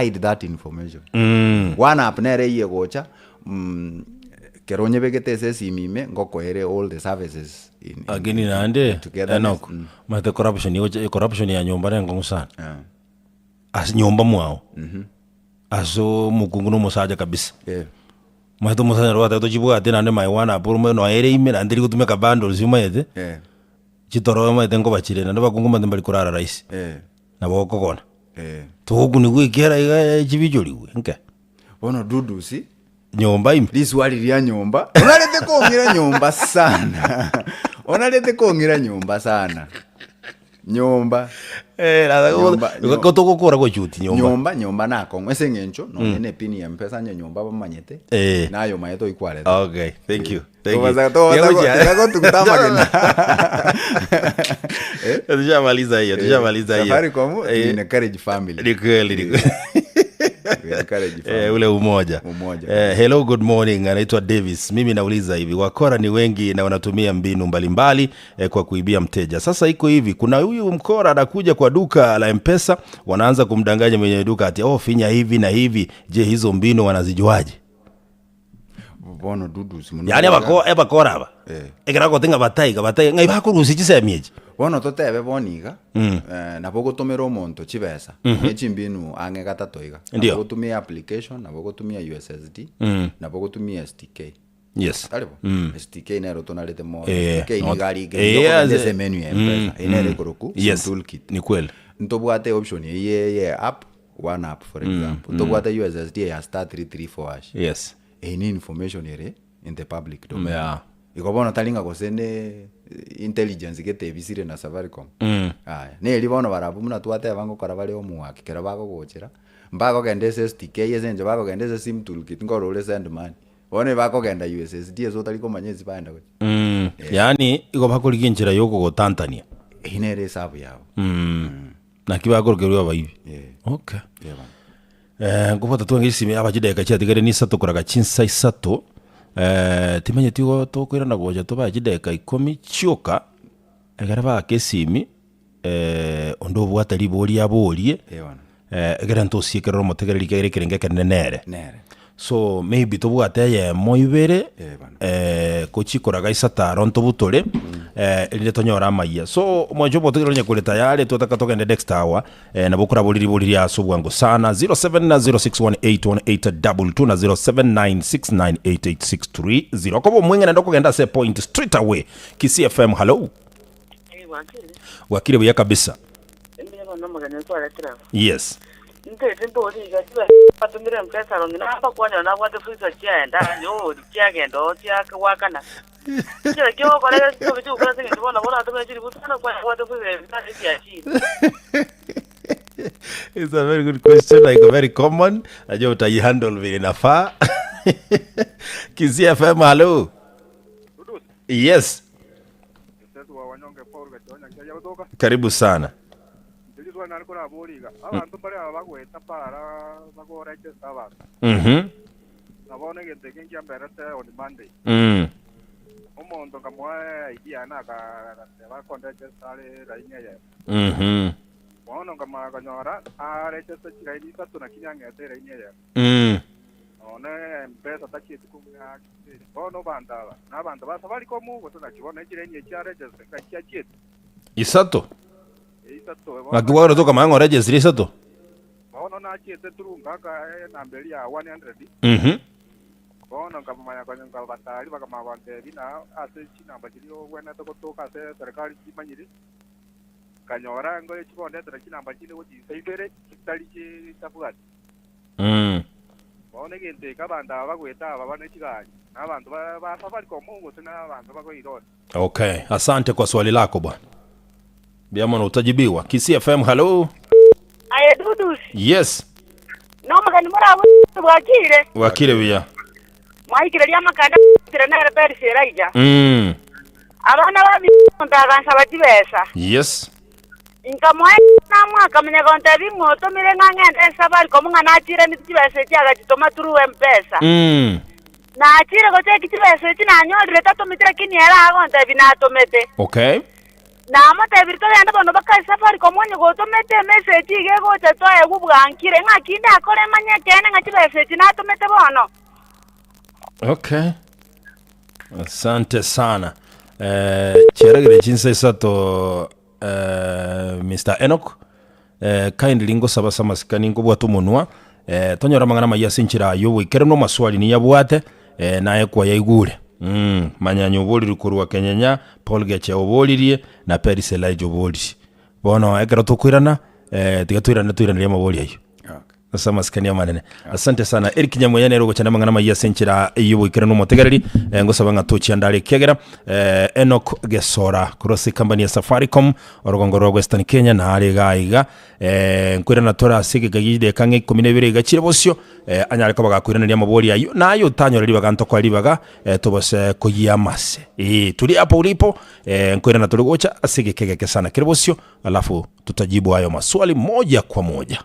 hide that information one app nere iye gocha keronye begete simime ngokoere all the services in agini nande enoko mate corruption ya nyomba nengo musana as nyomba mwao aso mukungu no musaja kabisa mate musaja rwata to chibuga tena ne mai wana puru no ere ime ndiri kutumeka bundles yumayete chitoro mate ngo bachire nando bakungu mate mbali kurara rice na boko kona togu ni gwikera iga chibijoliwe nke bono dudusi nyomba ime liswali lya nyomba unalete kongira nyomba sana unalete kongira nyomba sana nyomba gotoko kora go chuti nyomba nako ese ngencho no nene pini ya mpesa nyomba bamanyete nayo mayeto ikwale okay thank you Yago tukutama kena. Tujamaliza hiyo. Safaricom ina encourage family. Ni kweli. ule umoja. Hello, good morning, anaitwa Davis. Mimi nauliza hivi, wakora ni wengi na wanatumia mbinu mbalimbali kwa kuibia mteja. Sasa iko hivi, kuna huyu mkora anakuja kwa duka la M-Pesa, wanaanza kumdanganya mwenye duka ati finya hivi na hivi. Je, hizo mbinu wanazijuaje? Bono dudu simu. Yani abakora aba. Ekera ko tinga batai ngai bakurusichise mieji. Bono totebe boniga. Nabo gutumira omonto chibesa. Echimbinu ange gatatoiga. Nabo gutumia application, nabo gutumia USSD, nabo gutumia STK. Yes. Talibo. STK nero tonalete mo. STK ni gari ge ndese menu ya M-Pesa. Inere kuruku toolkit. Ni kweli. Ntobwate option ye app, one app for example. Ntobwate USSD ya *334#. Yes. Any information here in the public domain. Yeah. Ikobona talinga kosene intelligence gete bisire na Safaricom. Aya. Ne libono barabu muna twate bango karabale omuwaki kera bago gochera. Mbago gendese STK yesenje bago gendese sim toolkit ngorole send money. One bago genda USSD eso taliko manyezi baenda ko. Yani iko bakuri nchira yoko go Tanzania. Inere sabu yao. Na kibago gerwa bayibi. Okay. Yeah. Ngubota twangisi abajide gacha tigere ni sato kuraga chinsa isato. Timenye tigo to kwirana goja to bajide ka 10 chioka. Egara ba kesimi ondo bwata libori aborie. Egara ntosie kerero motegereri kere kerenge kenenere. Nere. So maybe to bwata ye moibere kochikoraga isataro ntobutore ile tonyora maiya. So mwajo botegeranya kuleta yale tutaka togende next hour na bukura boliri asubwango sana 0706181822 na 0796988630 kobo mwenge ndoko genda se point straight away Kisii FM. Hello wakile bya kabisa. Yes. Ndete ndori gachiba patumira M-Pesa ngina hapa kwanya na kwate fuisa chienda yo chiagendo chiakawakana. Kile kio kwa leo sio vitu kwa sababu tunaona bora tumia chini butana kwa kwate fuisa chiachi. It's a very good question, like very common. Najua utaihandle vile inafaa. Kisii FM, hello. Yes. Karibu sana. Abantu bari abagweta para bagoreke saba. Nabone gete kingi amberete on Monday. Omondo kamwa idea na ka ba kondeche sale rainya ye. Wono kama kanyora arete sechira ni tatu na kinyangete rainya ye. One M-Pesa tachitu kumya. Wono bandala. Na banda ba Safaricom go tuna kibona kireni cyarete kachiachitu. Isato. Wakiwaro toka mango register isato. Bono na chiete turunga ka nambeli ya 100. Bono kama ya kwenye batali kama bande bina ase china bajiro wena to toka se serikali kimanyiri. Kanyora ngo chibonde tra china bajiro woji seibere kitali chi tabuat. Bono gente kabanda bagweta babane chigani. Abantu ba Safaricom ngo tuna abantu bagoiro. Okay, asante kwa swali lako bwana. Biamano utajibiwa. Kisii FM, hello. Aye dudu. Yes. No magani mara wakire bya. Mwaikire lya makanda tirana reperi seraija. Abana babi ndagansa batibesa. Yes. Inkamwe na mwaka mnyagonta bingoto mirenga ngende Safaricom ngana tire mitibesa cyaga kitoma turu M-Pesa. Na tire go teki tibesa tina nyori tato mitira kini era agonta binatomete. Okay. Na amata virto yanda bono baka Safaricom onye go tomete message ge go teto e gubwankire nga kinde akore manya kene nga tibese na tomete bono. Okay. Asante sana. Cheragire chinsa isato Mr. Enoch. Kindly ngo saba samasikani ngo bwatu munwa. Tonyora mangana maya sinchira yo wikere no maswali ni yabwate naye kwa yaigure. Manyanyo oboli rukurwa Kenyanya Paul Geche obolirie na Paris Elijah oboli bono ekero tukwirana tuirana maboli ayo sasa maskania manene. Asante sana Eric Nyamoyane rogo chana mangana maya senchira yibo ikere no motegereri ngosaba ngatochi andale kegera Enoch Gesora cross company ya Safaricom orogongoro Western Kenya na ari gaiga nkwirana tora sige gagide kange 12 gachire bosio anyale ko bagakwirana ria maboli ayo nayo tanyore ribaga ntoko ribaga tobose kuyamase tuli hapo ulipo nkwirana tuligocha asige kegeke sana kirebosio alafu tutajibu hayo maswali moja kwa moja.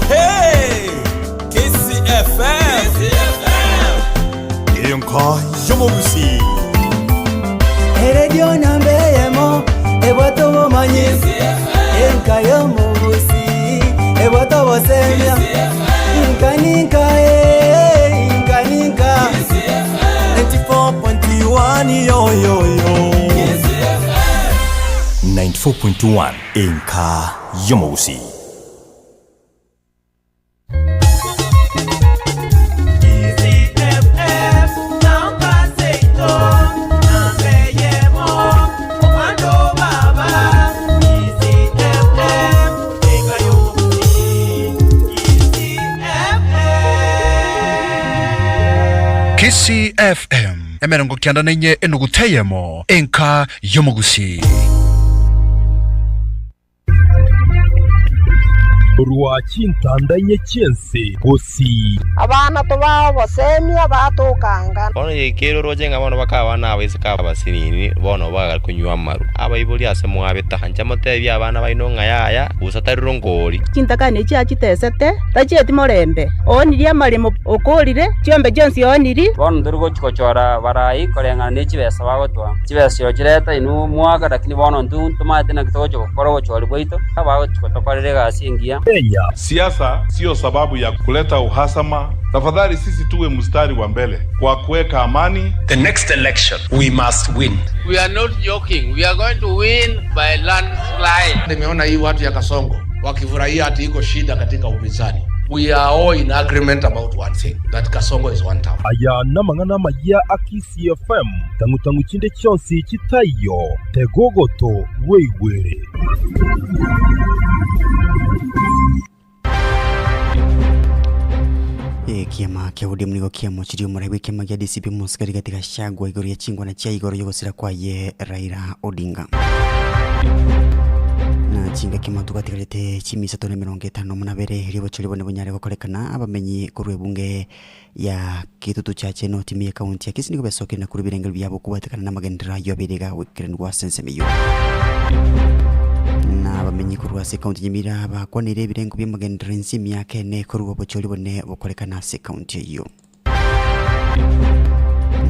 Hey, KCFM. Enka yomogusi. Radio nambe yemo, eboto bomanyi. Enka yomogusi, eboto bosemya. Inka 94.1 yo. 94.1 Enka yomogusi. KCFM emerongo kianda nenye enuguteyemo Enka yomogusi. Rwa chintandanye chense gosi abana tobao bosemia batukanga bono yekero roje ngabano bakaba nawe sikaba basinini bono baga kunywa maru abayibuli ase mwabeta hanja motebi abana baino ngayaya usatariro ngori chintakane cha chitesete tacheti morembe oniria marimo okorire chiombe jonsi oniri bono ndurgo chikochora barai kolenga ne chibesa bagotwa chibesa kireta inu mwaga lakini bono ntumate na kitojo korogo chori bwito abago chikotokorere gasingia. Siasa sio sababu ya kuleta uhasama. Tafadhali sisi tuwe mstari wa mbele kwa kuweka amani. The next election we must win. We are not joking. We are going to win by landslide. Nimeona hii watu ya Kasongo wakifurahia ati iko shida katika upinzani. We are all in agreement about one thing, that Kasongo is one town. Aya namangana maya akisi FM tangu chinde chonsi chitayo tegogoto weiwere. Kiama kia udia mnigo kiamo chirio murahiwe kiama kia DCP Musikari katika Shagwa igoro ya chingwa na chia igoro yogosira kwa ye Raila Odinga na chinga kimatu katika lete chimisa tone 50 munabere ribo cholibo ne bunyare gokorekana abamenyi kurwe bunge ya kitutu cha cheno timie kaunti ya Kisii niko besoke na kurubirengel byabo kubatekana na magendera yo abirega wekren gwa sensemeyo na bamenyi kurwa se kaunti nyimira bakwanire birengo by'amagendera nsimi yake ne kurwa bocholibo ne bokorekana se kaunti yo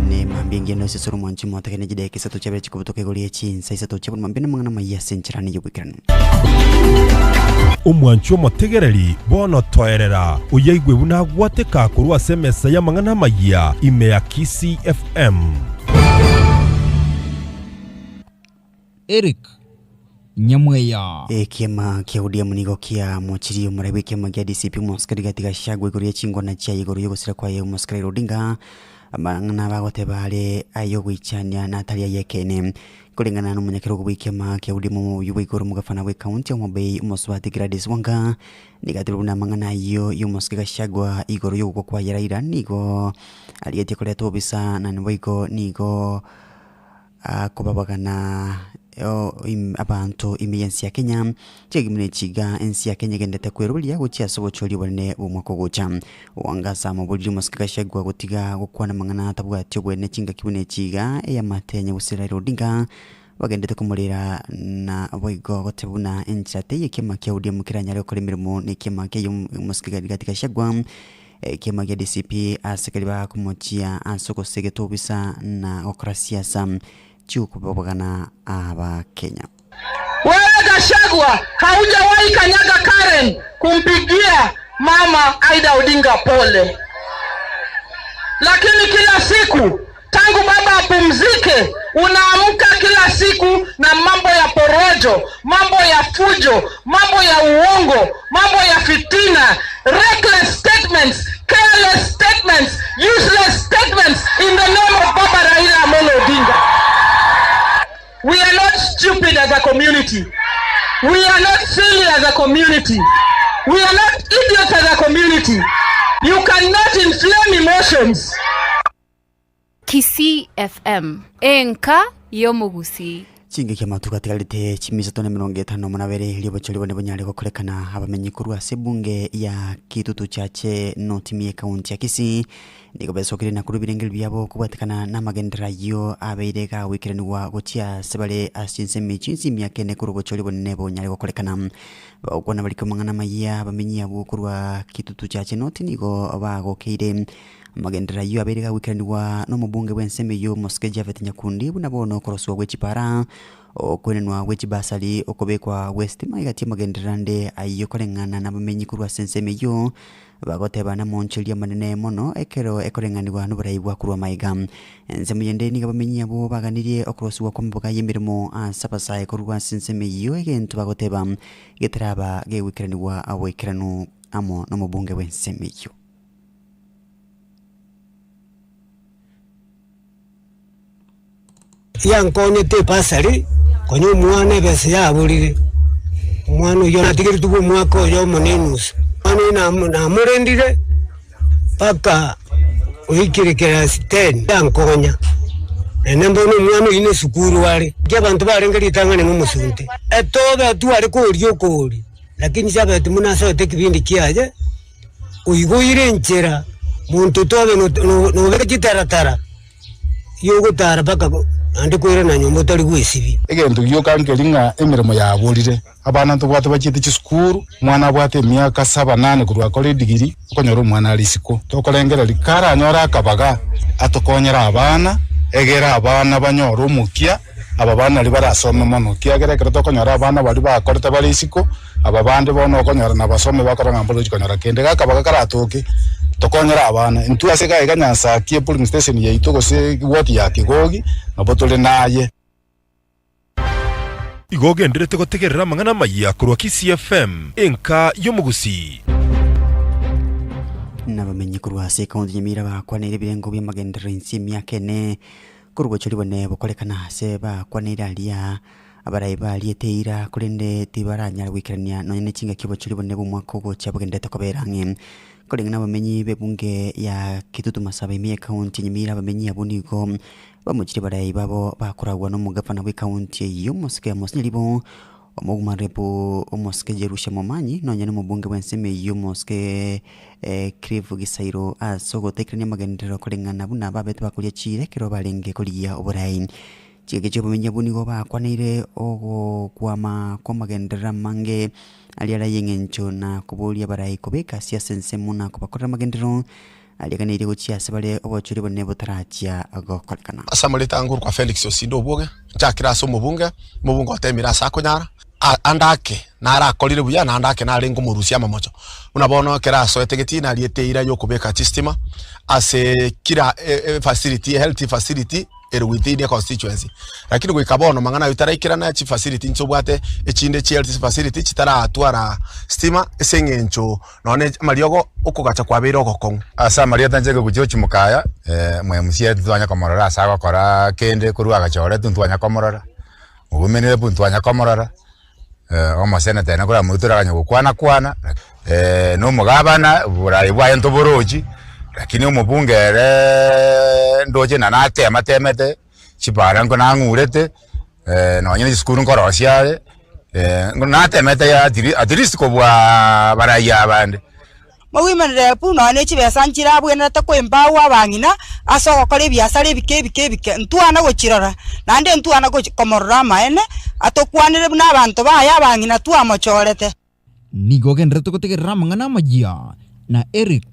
ne mambingi no sesoro mwanchi mwatakene jide kisato chabere chikubutoke goli chinsa isato chabon mambene mangana maya senchirani yubikran umwanchi omotegereri bono toerera uyaigwe buna gwateka kurwa semesa ya mangana maya ime ya KCFM. Eric Nyamweya kiama kia udia munigo kia mochirio murahiwe kiama kia DCP Musikari katika Shagwa igoro ya chingwa na chia igoro yogosira kwa ye Musikari Odinga amangana bagote bale ayogwichania na taria yekene kulingana na munyakiro gwikiama kia udimu yuwigoro mugafana we county omobei Moswati Gladys Wanga nigatiruna mangana yo Musikari Shagwa igoro yogo kwa Raila nigo aliyete koleto obisa na nigo nigo kobabagana abantu imiyensi ya Kenya chegimne chiga ensi ya Kenya gendete kwerulia guchia sobocholi bone umwako gucha wangasa mabudi Musikari Shagwa gutiga gukwana mangana tabwatyo gwene chinga kibune chiga ya matenya usira Odinga bagendete kumurira na boigo gotebuna enchate yekema kia udia mukiranya ryo kore mirimo ni kema kia Musikari katika Shagwa kema kia DCP asekali ba kumochia asoko segeto bisa na okrasia sam kubabagana aba Kenya. Wewe Gachagua haujawahi kanyaga Karen kumpigia mama Aida Odinga pole. Lakini kila siku tangu baba apumzike unaamka kila siku na mambo ya porojo, mambo ya fujo, mambo ya uongo, mambo ya fitina, reckless statements, careless statements, useless statements in the name of Baba Raila Amolo Odinga. We are not stupid as a community. We are not silly as a community. We are not idiots as a community. You cannot inflame emotions. KCFM Enka yomogusi. Chingi kia matuka tigalite chimisa tone 52 libocholiwa ne bonyale kokolekana abamenyi kurwa sebunge ya Kitutu chache notimie kaunti ya Kisii ndiko besokire na kurubirengel byabo kubatikana na magendera yo abeirega wikirenwa gotia sebale asinse michinsi myakene kurubocholiwa ne bonyale kokolekana bakona baliko mangana maya abamenyi abo kurwa Kitutu chache notinigo bagokeire magendera yo aberega wikirenwa no mubunge wenseme yo Moske Javeth Nyakundi bunabono koroswa wechipara okwenenwa wechibasali okobekwa West maigati magendera nde ayokorengana na bamenyi kurwa senseme yo bagoteba na monchelia manene mono ekero ekorenganirwa n'uburayi kurwa maiga ensemu yende ni bamenyi abo baganirie okoroswa kwa mboga yemirimo asapasa ekorwa senseme yo egento bagoteba getraba gewikirenwa awekiranu amo no mubunge wenseme yo yankone te pasari konyo mwana bese yabulire mwana yo natigiri tubu mwako yo monenus ana na murendire paka uikire class 10 yankonya enembo no mwana ine sukuru wale abantu barengeri tangane mu musunte etobe tu ari ko ryo kori lakini sabe tumuna so te kibindi kiaje uigoire nchera muntu tobe no beke taratara yo gutara paka andi kwira na nyombo tari gwesibi egento gyokangelinga emirimo yabulire abana ntubwate bakite kisukuru mwana abwate myaka 7-8 kurwa kole digiri okonyora mwana alisiko tokolengera likara anyora akabaga atokonyera abana egera abana banyora umukia aba bana libarasoma mono kiagerekera tokonyora abana bali bakorete bali isiko aba bande bono okonyora na basome bakoranga mbolo konyora kende gakabaga karatoke tokonyera abana ntu aseka iganyansa kie polling station ye itoko se ward ya Kigogi nabotole naye Igoge ndirete gotegerera mangana maya kurwa Kisii FM enka yomugusi nabamenyi kurwa se kaunti nyamira bakwanire birengo by'amagendera insimi yakene kurugocoliwa ne bokolekana se bakwanire alia abarayi balieteira kulende tibaranya wikirania none chinga kibocoliwa ne bumwako gocha bagendeta koberange kolengana abamenyi bebunge ya Kitutu Masaba imi kaunti nyamira abamenyi abunigo bamukire barayi babo bakuragwa no mugafana we kaunti yo Moske Mosnilibo omugumarepo Moske Jerusha Momanyi nonye no mubunge wenseme yo Moske Krivu Gisairo asogo tekrenia magendero kolengana buna babetu bakulia chire kero balenge kolia oburayi chike cyo bamenyi abunigo bakwanire ogo kwama kwa magendera mange aliara yengencho na kubulia barayi kobeka siasense muna kubakora magendero aliganire gochia sebale obochuri bone botarachia agokolekana asamulita nguru kwa Felix Osindo buge chakira so mubunge otemira sakonyara andake nara kolire buya na andake na rengo murusia mamocho unabono kera so etegeti na lieteira yo kubeka chistima ase kira facility health facility within the constituency lakini gwikabono mangana yutaraikira na chi facility nchobwate echinde chi health facility chitara atwara stima esengencho none mariogo okugacha kwa biro gokon asa maria tanjege bujo chimukaya mwe musie twanya komorora asa gokora kende kurwa gachore twanya komorora ubumenere twanya komorora omo senate na kura mutura ganya kwana no mugabana burayi bwa ntoboroji lakini umubungere ndoje na natemete chibara ngo nangurete no nyine skuru ngorosia natemete ya at least ko bwa baraya abande mawimanire pu no ne chibesanchira bwena ta kwembawa abangina aso kole biasale bike ntwana gochirora nande ntwana komorora maene atokwanire buna abantu baya abangina tu amochorete Nigoge nreto gotegerera mangana majia na Eric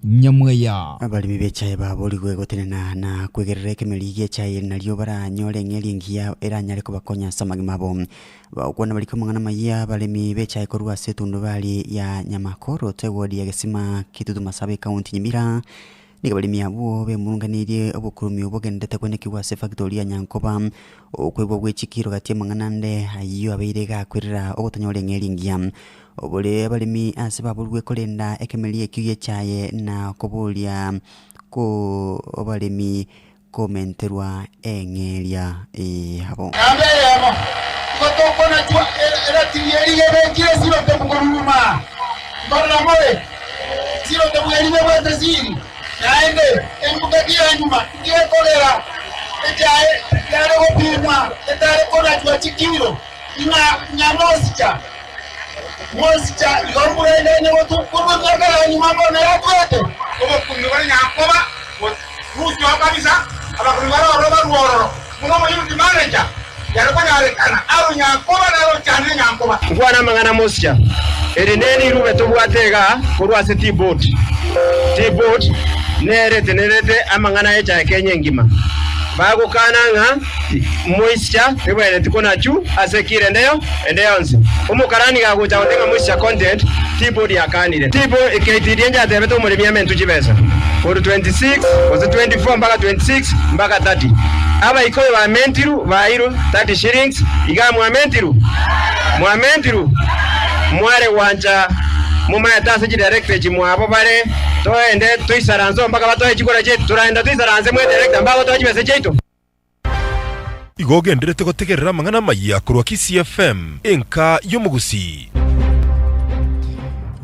Nyamweya abalimi bechaye baboli gwegotenena na kwegerera ekemeli gechaye nalyo baranyole ngelingia eranyale kubakonya samagimabo bakwana baliko mangana maya balimi bechaye korwa setundu bali ya Nyamakoro tewodi ya Gesima Kitutu Masaba kaunti nyimira nigabalimi abo bemurunganirie obukurumi obogendete kwenekiwa se factory ya Nyankoba okwebwo gwechikiro gati mangana nde ayo abeirega kwirira ogotonyole ngelingia obole abalimi asibabulwe kolenda ekemeli ekiye chaye na kobulia ko abalimi komenterwa engelia habo ambeyemo kotokona chwa era tiyeri yebekire siro temuguruma mbona moe siro temugeri yebete siri naende embuka kia nyuma kia kolera yale kupimwa etale kona jwa chikilo ina mosicha yombulele ne wotukuru ngakala nyuma mbona yakwete obo kunduka nyakoba rujo kabisa abakunduka roba muno mu manager yarikonyalekana aro nyakoba naro cyane nyakoba ngwana mangana mosicha ereneni rube tobwatega kurwase T-board nerete amangana echa Kenya ngima bagukananga moisture ebwene tikona chu asekire ndeyo nzi umukarani gagucha otenga moisture content T-board yakanire T-board ikaitiryenja tebe to muri byamentu chibesa for 26 was 24 mpaka 26 mpaka 30 aba ikoyo ba mentiru bairo 30 shillings igamwa mentiru mware wanja mumaya tase ji direct mwabo bare toende tuisaranzo mpaka batoye chikora chetu turaenda tuisaranze mwe direct mpaka batoye chibese chetu igogenderete gutegerera amang'ana maya kurwa Kisi FM enka y'omugusi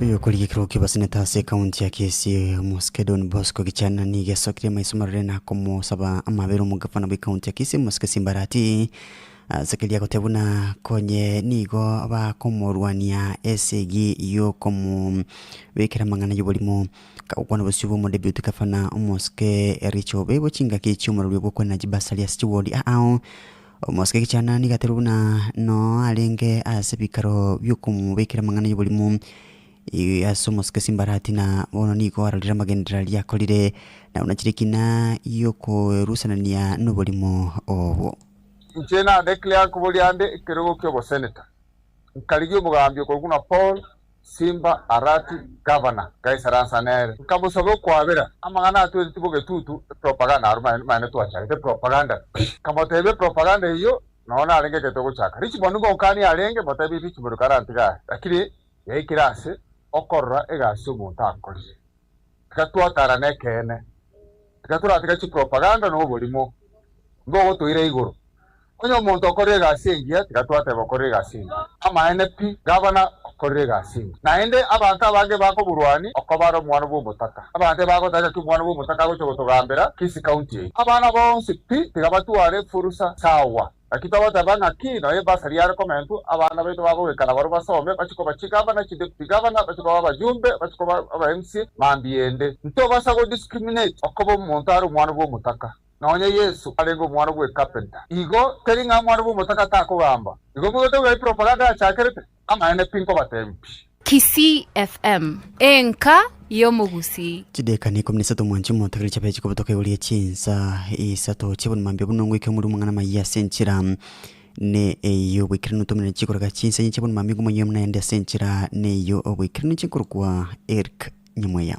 uyu kuri kiruki basineta se county ya Kisi Muskedon Bosco gichana ni gesokire maisomare na komo saba amabero mugafana bi county ya Kisi Muske Simbarati sekelia kotebuna konye nigo bakomorwania esegi yo komo bekera mangana yubolimo kakwana basubo mo debut kafana Muske Richo bebo chinga kichuma rubyo kona jibasali steward Muske gichana ni gateruna no alenge asebikaro byukumu bekera mangana yubolimo Muske Simbarati na bono niko aralira magendera yakolire na unachirikina yoko rusanania nubolimo obo Nchena declare kubuliande ikirugo kyo senator nkaligyo mugambyo kuna Paul Simba Arati governor Kaisaransa nere kamusabo kwabera amangana atu tibuge tutu propaganda aruma mane twacharte propaganda kamotebe propaganda hiyo naona alenge ketoko chaka richi bonungo kani alenge motebi richi burukarantiga akiri yekirase okorra egasyo muntakolije katwatara nekene katura chi propaganda no bolimo ngo tuire iguru onyo muntu okorega asingia tigatwate bokorega asingia ama NP governor okorega asingia naende abantu abange bakoburwani okobaro mwana b'umutaka abante bagotaje ku mwana b'umutaka gocho gotogambera Kisi county abana bonse pi tigabatware furusa sawa akitawata banga kino ebasari yaro komentu abana beto bagobekana baro basome bachiko bachigabana chidepigabana bachiko abajumbe bachiko aba MC mambiende nto basago discriminate okobo muntu ari mwana b'umutaka naonye Yesu alengo mwana bwe carpenter igo teringa mwana bwe mutaka takugamba igo mugote bwe propaganda chakerete amane pinko batempi Kisi FM enka y'omugusi chideka ni komnisato mwanchi motakali chape chiko botoke uli chinsa isato chibon mambye bunongwe ke muri mungana maya senchira ne eyo bwikirino tumene chiko raka chinsa chibon mambye gumonyo mna yende senchira ne yo bwikirino chiko kwa Eric Nyamweya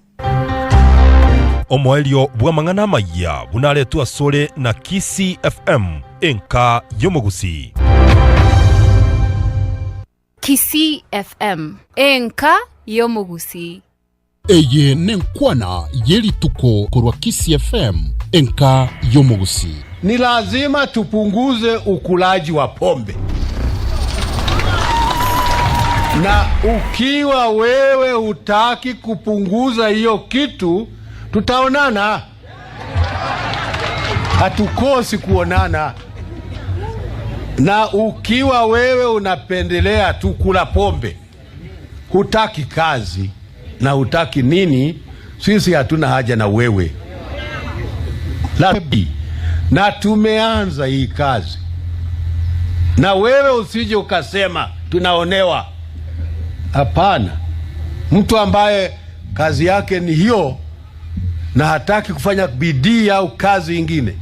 omwelio bwamang'ana maya bunaletwa asole na Kisi FM enka y'omugusi Kisi FM enka y'omugusi eye nenkwana yelituko korwa Kisi FM enka y'omugusi. Ni lazima tupunguze ukulaji wa pombe, na ukiwa wewe hutaki kupunguza hiyo kitu tutaonana, hatukosi kuonana. Na ukiwa wewe unapendelea tu kula pombe, hutaki kazi na hutaki nini, sisi hatuna haja na wewe. Na tumeanza hii kazi, na wewe usije ukasema tunaonewa. Hapana, mtu ambaye kazi yake ni hiyo na hataki kufanya bidii au kazi ingine,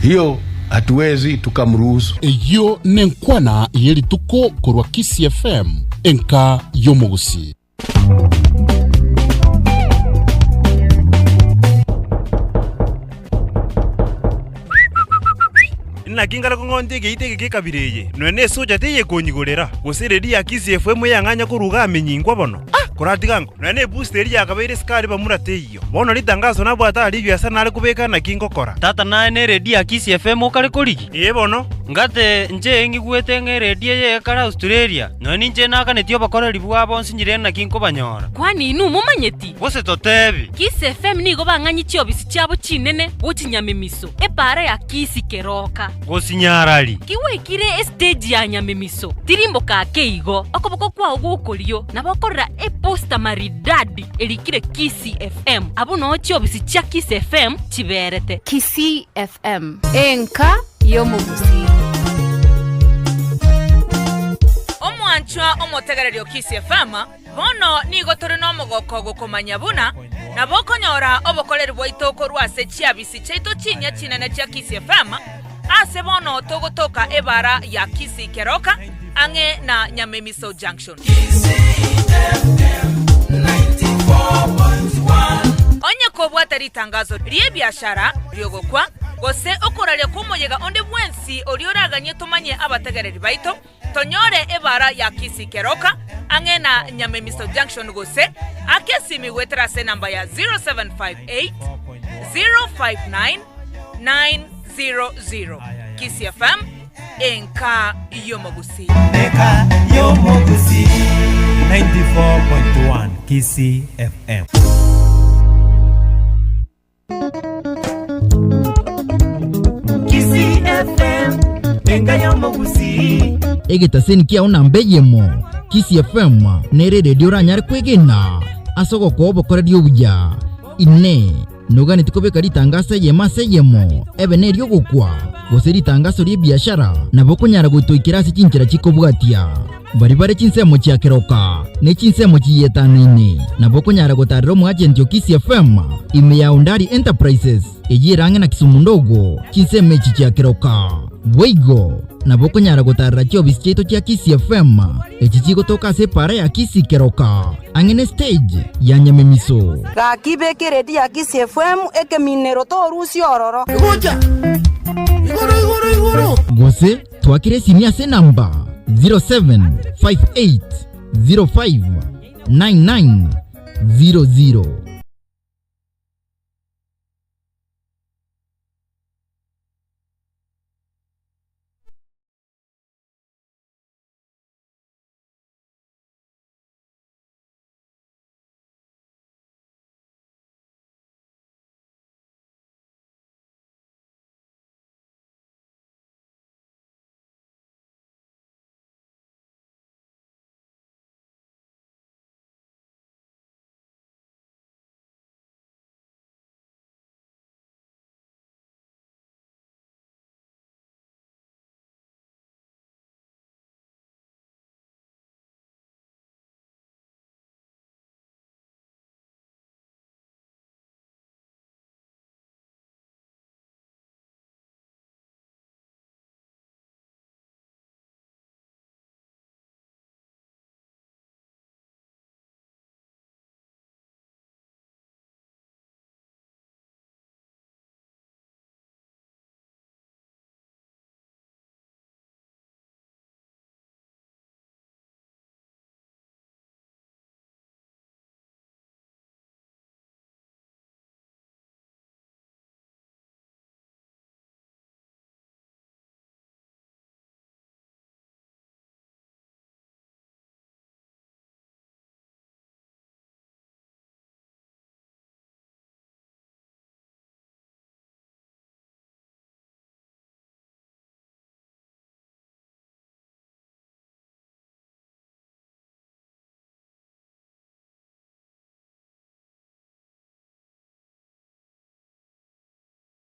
hiyo hatuwezi tukamruhusu. Eyo nenkwana yelituko korwa Kisi FM enka y'omugusi. Nakingara kongonde geite gekabireye none soja teye konyigorera gusiredi ya Kisi FM yanganya kuruga amenyingwa bono kuratigango none booster ya kabere skari bamurateyo bono litangazo nabwo atari byasa nari kubeka na kingokora tata nae ne redi ya Kisi FM okare korigi bono ngate nje ngigwete ngeredia ye kara Australia noni nje nakanetio bakoreri bwa bonsi nyire na kinko banyora kwani inu mumanyeti bose totebi Kiss FM nigo banganyitio bisi cyabo kinene bukinyamemiso epara ya Kiss Keroka gosinyarari kiwekire stage ya nyamemiso tirimbo ka keigo okoboko kwa ugukorio nabakorera posta maridadi elikire Kiss FM abo no cyio bisi cya Kiss FM kiberete Kiss FM enka yomugusi omwanchwa omotegererio Kiss FM bono nigo turi no mogoko gukomanya buna na bokonyora obokoreri bwaito korwase chiabisi chaito chinya chinene cha Kiss FM ase bono togotoka ebara ya Kiss Keroka ange na Nyamemiso Junction onye kobwata ritangazo rie biashara ryogokwa gose okoralia kumoyega onde bwensi orioraganye tumanye abategereri baito tonyore ebara ya Kiss Keroka ange na Nyamemiso Junction gose akesimi wetra se namba ya 0758 059 900 Kiss FM enka yomogusi 94.1 Kiss FM. Kiss FM enka yomogusi egetaseni kia una mbeyemo Kiss FM nere radio ranyar kwegena asoko ko bokoreri obuya ine nogani tikobeka ritangasa yema seyemo ebene ryo gukwa goseri tangaso ri biashara na bokonyara gutoikira sikinjira chikobwatia bari chinsemo chia Keroka ne chinsemo chiyetanine na bokonyara gotariro mu agent yo Kiss FM ime ya Undari Enterprises ejirange na Kisumu ndogo chinsemo chia Keroka Weigo na bokonyara gotarira chio bischeto chia Kiss FM echichigo toka separa ya Kiss Keroka angene stage ya Nyamemiso gakibe redi ya Kiss FM eke minero to rusi ororo Gucha igoro gose twakire simia se namba 0758059900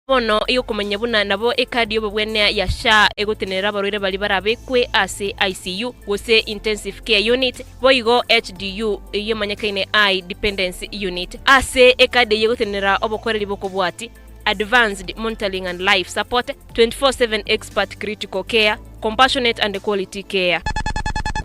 bono iyo kumenya buna nabo ekadi yobo bwene ya SHA egutenera barwire bali barabekwe ase ICU gose intensive care unit boigo HDU iyo manyakaine eye dependence unit ase ekadi yegutenera obokoreri bokobwati advanced monitoring and life support 24/7 expert critical care compassionate and quality care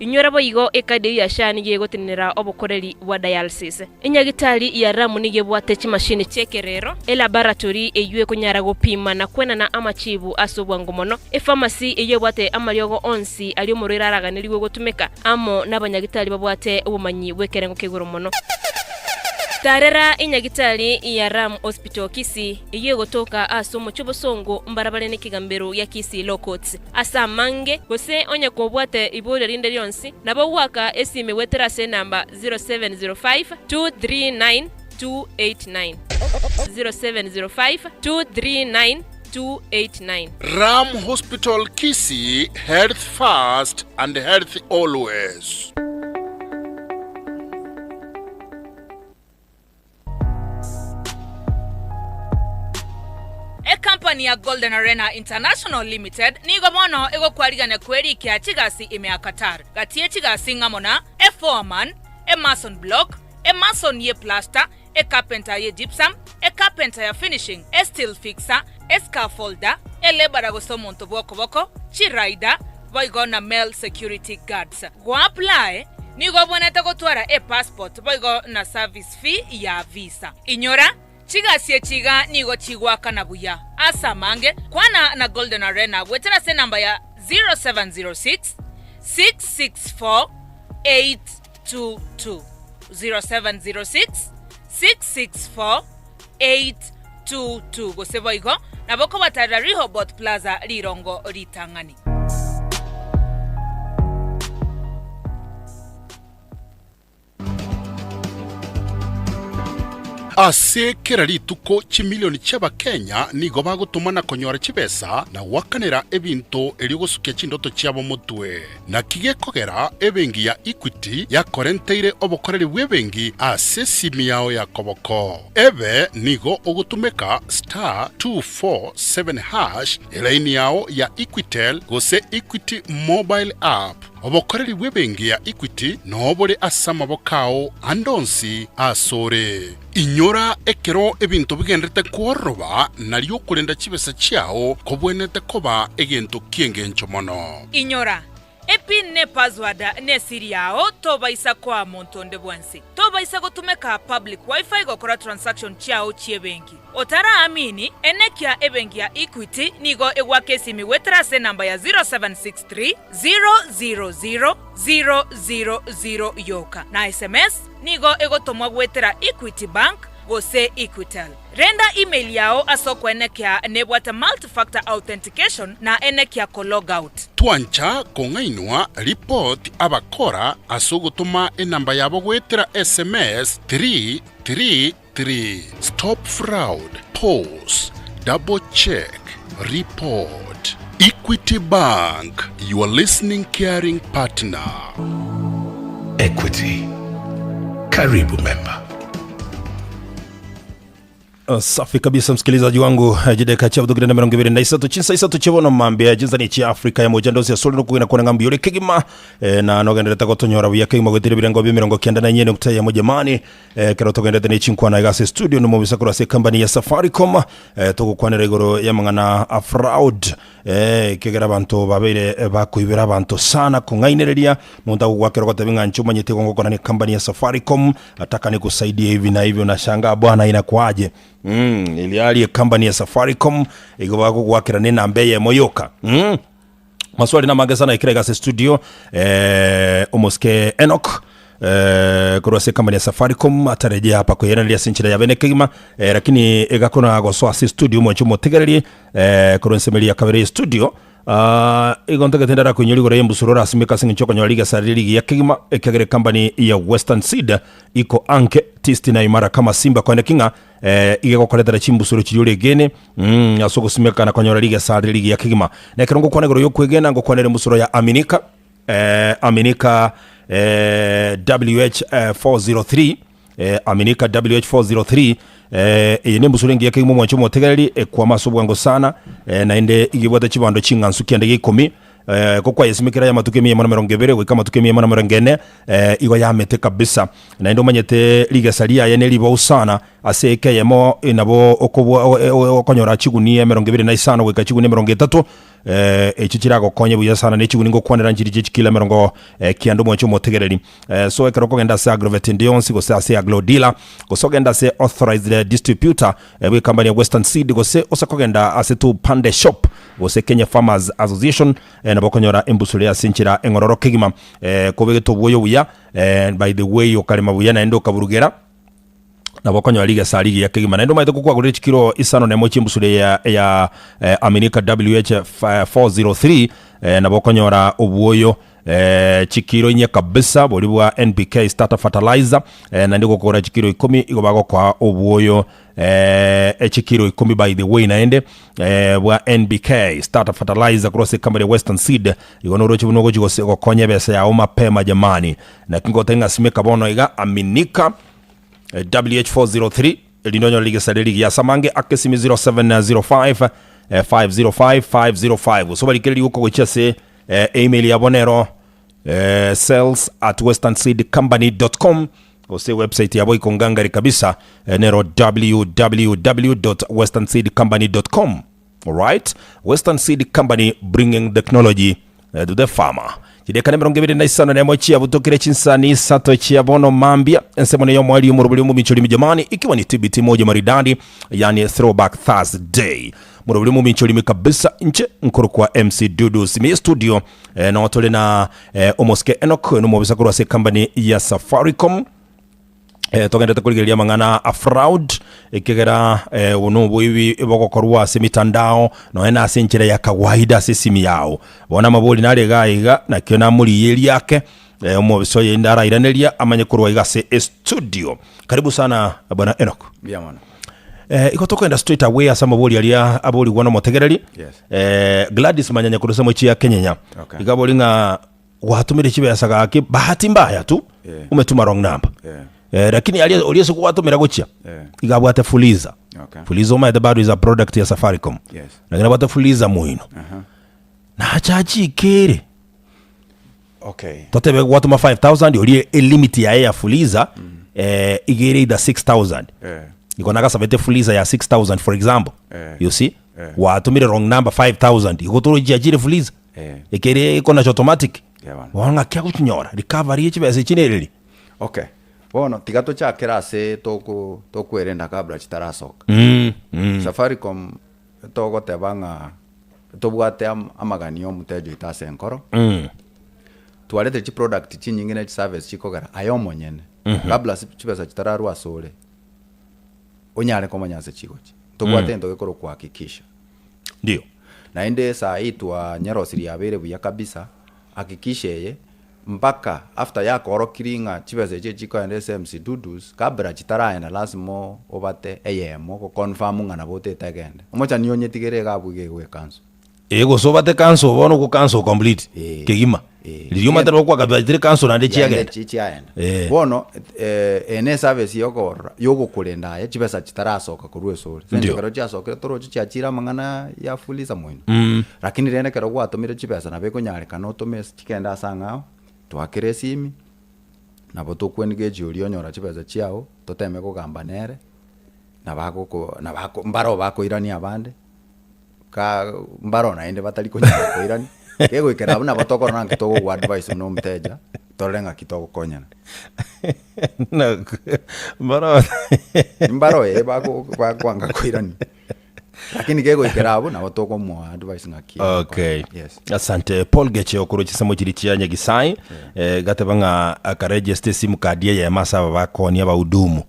inyora boigo ekade ya SHA niye gotenera obokoreri wa dialysis inyagitali ya ramu niye bwate chi machine chekerero laboratory eyue kunyara gopima na kwena na amachibu asobwango mono pharmacy eye bwate amaryogo onsi ali omurira araganiriwe gotumeka amo nabanyagitali babwate ubumanyi wekerengo kegoro mono karera inyagitari ya Ram Hospital Kisii iye gotoka asomo chobosongo mbarabare n'ikigambero ya Kisii Locots asa mange gose onye kobwate ibore rinde lyonsi nabo waka esime wetera se namba 0705 239 289 0705 239 289. Ram Hospital Kisii, health first and health always. Company ya Golden Arena International Limited nigo bono ego kwarigana kweri kya chigasi ime Qatar gatie chigasi ngamona foreman mason block mason ye plaster carpenter ye gypsum carpenter ya finishing steel fixer scaffolder labor go somonto boko chiraida boigona male security guards go apply nigo boneta gotwara passport boigo na service fee ya visa inyora chigasi chiga nigo chigwaka na buya asa mange kwana na Golden Arena wetera se namba ya 0706 664 822 0706 664 822 gosebo igo naboko batara Rehoboth Plaza Lirongo Ritangani. ase kera rituko chimilioni chaba Kenya nigo bagutumana konyora chibesa na wakanera ebinto eriogosukia chindoto chiabo mutwe na kigekogera ebengi ya Equity ya korenteire obokoreri bwebengi ase simi yao ya koboko ebe nigo ogutumeka *247# elaini yao ya Equitel gose Equity mobile app obokoreri bwebengi ya Equity nobore asama bokao andonsi asore inyora ekero ebinto bigendete kuoroba nalyo kurenda chibesa chiao kobwenete koba egento kiengencho mono inyora epin ne password ne siri yao toba isa kwa montonde bwansi toba isa gotumeka public wifi gokora transaction chiao chiebengi otara amini enekia ebengi ya Equity nigo egwake simi wetra se namba ya 0763 000 yoka na SMS nigo egotomwa wetra Equity Bank gose Equitel. Renda email yao asoko enekia nebwata multi-factor authentication na enekia ko logout. Tuancha kongainwa report abakora asogotoma enamba yabo gwetera SMS 333. Stop fraud. Pause. Double check. Report. Equity Bank, your listening caring partner. Equity. Karibu member. Safi kabisa msikilizaji wangu jideka cha budugire na 23 chinsa isatu chibona mambia jinzani chi Afrika ya mojandozi ya solo kuina kuna ngambi yole kigima na nogendereta gotonyora buya kigima gotire birengo bimirongo kenda na nyene nokta ya mojamani kero togendete ni chinkwa na igase studio no mubisa kura se company ya Safaricom tugukwanira igoro ya mangana fraud kegera abantu babere bakuibira abantu sana kungainereria munda gwakero gotabinga nchuma nyete ngokona ni company ya Safaricom ataka ni kusaidia hivi na hivyo na shanga bwana inakwaje ili ali company ya Safaricom igobako gwakira ni nambe ye moyoka maswali na magazana ikirega se studio Omoske Enoch kurose company ya Safaricom atarejea hapa kwa yena sinchira ya benekima lakini igakona gosoa si studio mo chumo tegereri kurose melia kabere studio igonta gatendara kunyuri gore yembusurora asimika singi choko nyaliga sarili ya kigima ekagere company ya Western Seed iko anke tisti na imara kama Simba kwa kinga igeko koletera chimbusuro chiyure gene asoko simeka na konyora liga sarili ya kigima na kirongo kwa negoro yokwegena ngo kwanere mbusuro ya Aminika Aminika WH403 Aminika WH403 yene mbusurengi yake mu mwancho motegereri kwa masobwa ngo sana na ende igibwata chibando chingansu kiande 10 kokwa yesimikira ya matuke 120 wika matuke 140 igo ya mete kabisa na ndo manyete liga salia yene libo usana aseke yemo inabo okobwa okonyora chigunie 120 na isano wika chigunie 130 echichirago konye buya sana nechiguni ngo kwanera njiri chikila merongo kiando mwancho motegereri so ekero kogenda sa agrovet ndionsi go sa aglodila go sogenda se authorized distributor we company ya Western Seed go se osakogenda asetu pande shop go se Kenya Farmers Association na bokonyora embusule asinchira engororo kigima kobegeto boyo buya by the way okalema buya na endo kaburugera na bokonyo liga saligi ya kigima nendo maito kwa gure chikiro isano ne mochi mbusule ya Aminika WH 403 na bokonyora obuoyo chikiro nye kabisa bolibwa NPK starter fertilizer na ndiko kora chikiro 10 igobago kwa obuoyo chikiro 10 by the way naende bwa NPK starter fertilizer cross company Western Seed igonoro chibunogo chigose konya besa ya mapema jamani na kingo tenga simeka bono iga Aminika WH403 lindonyo liga saligi ya samange akesimi 0705 505 505 so balikeli uko gochase email ya bonero sales@westernseedcompany.com ose website yabo ikongangari kabisa nero www.westernseedcompany.com. Alright, Western Seed Company bringing technology to the farmer. Jideka nemero ngibiri na isano na mochi ya butokire chinsani sato chia bono mambia ensemone yo mwali umurubuli mumichuli mijamani ikiwa ni TBT moja maridadi yani Throwback Thursday murubuli mumichuli kabisa nche nkuru kwa MC Dudu simi studio na watole na Omoske Enoch numobisa kurwa se company ya Safaricom togenda takuligeria mangana a fraud ikigera unubu hivi bogokorwa se mitandao no ena asenchira ya kawaida se simi yao bona maboli nale gaiga na kiona muri yeli yake omobiso yendara iranelia amanye kurwa igase studio. Karibu sana bwana Enoch. Bia mwana. Iko tokenda straight away asama boli alia aboli wana motegereri. Yes. Gladys manyanya kurusa mochi ya Kenya. Okay. Igaboli nga watumire chibe yasaga ake bahati mbaya tu. Yeah. Umetuma wrong number. Yeah. Lakini aliyeso kuwatumira gochia igabwate fuliza. Okay. Fuliza uma the bado is a product ya Safaricom. Yes. Lakini bwate fuliza muino. Na chachi kere. Okay. Totebe watuma 5,000 yoli limit ya fuliza igere ida 6,000. Iko naga sabete fuliza ya 6,000 for example. You see? Watumire wrong number 5,000. Iko toro jajire fuliza. Ikere iko na automatic. Wanga kya kunyora recovery y'ikibese kineleli. Okay. Bono tigato cha kerase toku erenda kabla chitarasoka. Safaricom togo tebanga tobwate amaganio mutejo itase enkoro. Tualete chi product chi nyingine chi service chikogara ayomo nyene. Kabla chibesa chitararwa sole. Onyale komanyase chigochi. Tobwate ndo gekoro kuhakikisha. Ndio. Na ende saa itwa nyarosiri yabere buya kabisa hakikishe ye mpaka after yako orokiringa chibese che chiko ende SMC Dudus kabra chitaraena lazimo obate eyemo ko confirm ngana bote tagende omocha nionye tigere gabuge gwe kanso ego so bate kanso bono ko kanso complete kegima liyo matero kwa kabajire kanso na ndechi yagenda bono ene service yoko kulenda ya chibesa chitarasoka kurwe sore sende kero chasoka toro chiachira mangana ya fuliza mwino lakini rene kero kwa tomire chibesa na beko nyare kana otomes chikenda sanga twakire simi na boto kwenige uri nyora chibesa chiao toteme kugamba nere na bako mbaro bako irani abande ka mbaro na ende batali ko irani kego ikera na batoko na kitogo wa advice no mteja torenga kitogo konyana na mbaro bako kwanga ko irani lakini kego ikera na batoko mo advice ngaki. Okay. Yes. Asante Paul Geche okoro chisemo chirichia nyagisai gatebanga akaregister sim card ya masa bakonia ba udumu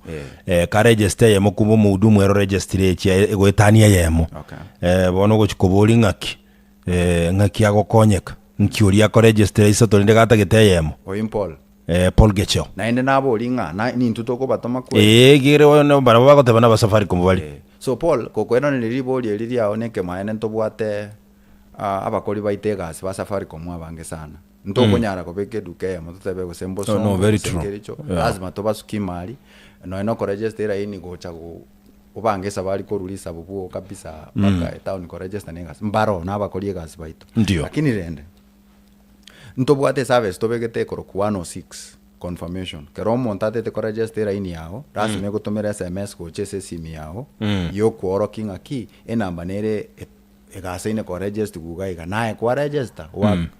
ka register ya mukubo mu udumu ero register echi egwetania yemo bono go chikoboli ngaki ngaki agokonyeka nkiuri ako register isoto ndega tagete yemo Paul Paul Geche na ende nabo linga na ni ntutoko batoma kwe gire wono bara bako tebana ba Safaricom bali. So Paul kokwera ni liboli eliri aoneke maene ntobwate abakoli baitegas ba Safaricom abange sana ntoko nyara ko beke duke mutotebe go sembo so no very true lazima tobasuki mali no eno ko register ini go chago ubange sabali ko rulisa bubu kabisa baka town ko register nengas mbaro na abakoli gas baito lakini rende ntobwate service tobegete ko 106 confirmation kero montate te ko register ini yao lazima gutumira SMS ko chese simi yao yo ko orokinga ki enamba nere egaseine ko register gugaiga nae ko register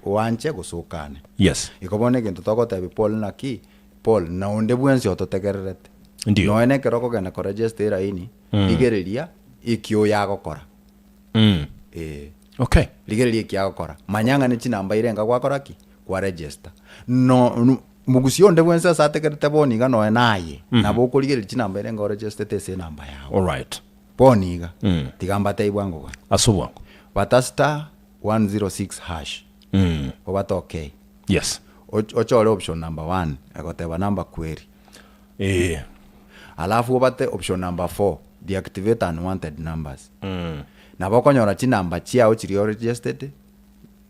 wanche gusukane. Yes. Ikobone kintu togote Paul na ki Paul na onde bwensi ototegererete ndio no ene kero ko gena ko register ini igereria ikio yago kora okay ligereria ikio yago kora manyanga ni chinamba irenga gwakora ki kwa register no mugusi onde bwense satekerete boniga noe naye nabo ukurigere chinamba ere ngore just ese namba yao. All right. Boniga tigamba taibwango kwa asuwa batasta 106 hash obato okay. Yes. Ochore option number 1 akoteba number query. Alafu obate option number 4 deactivate unwanted numbers. Nabo konyora chinamba chiao chiri registered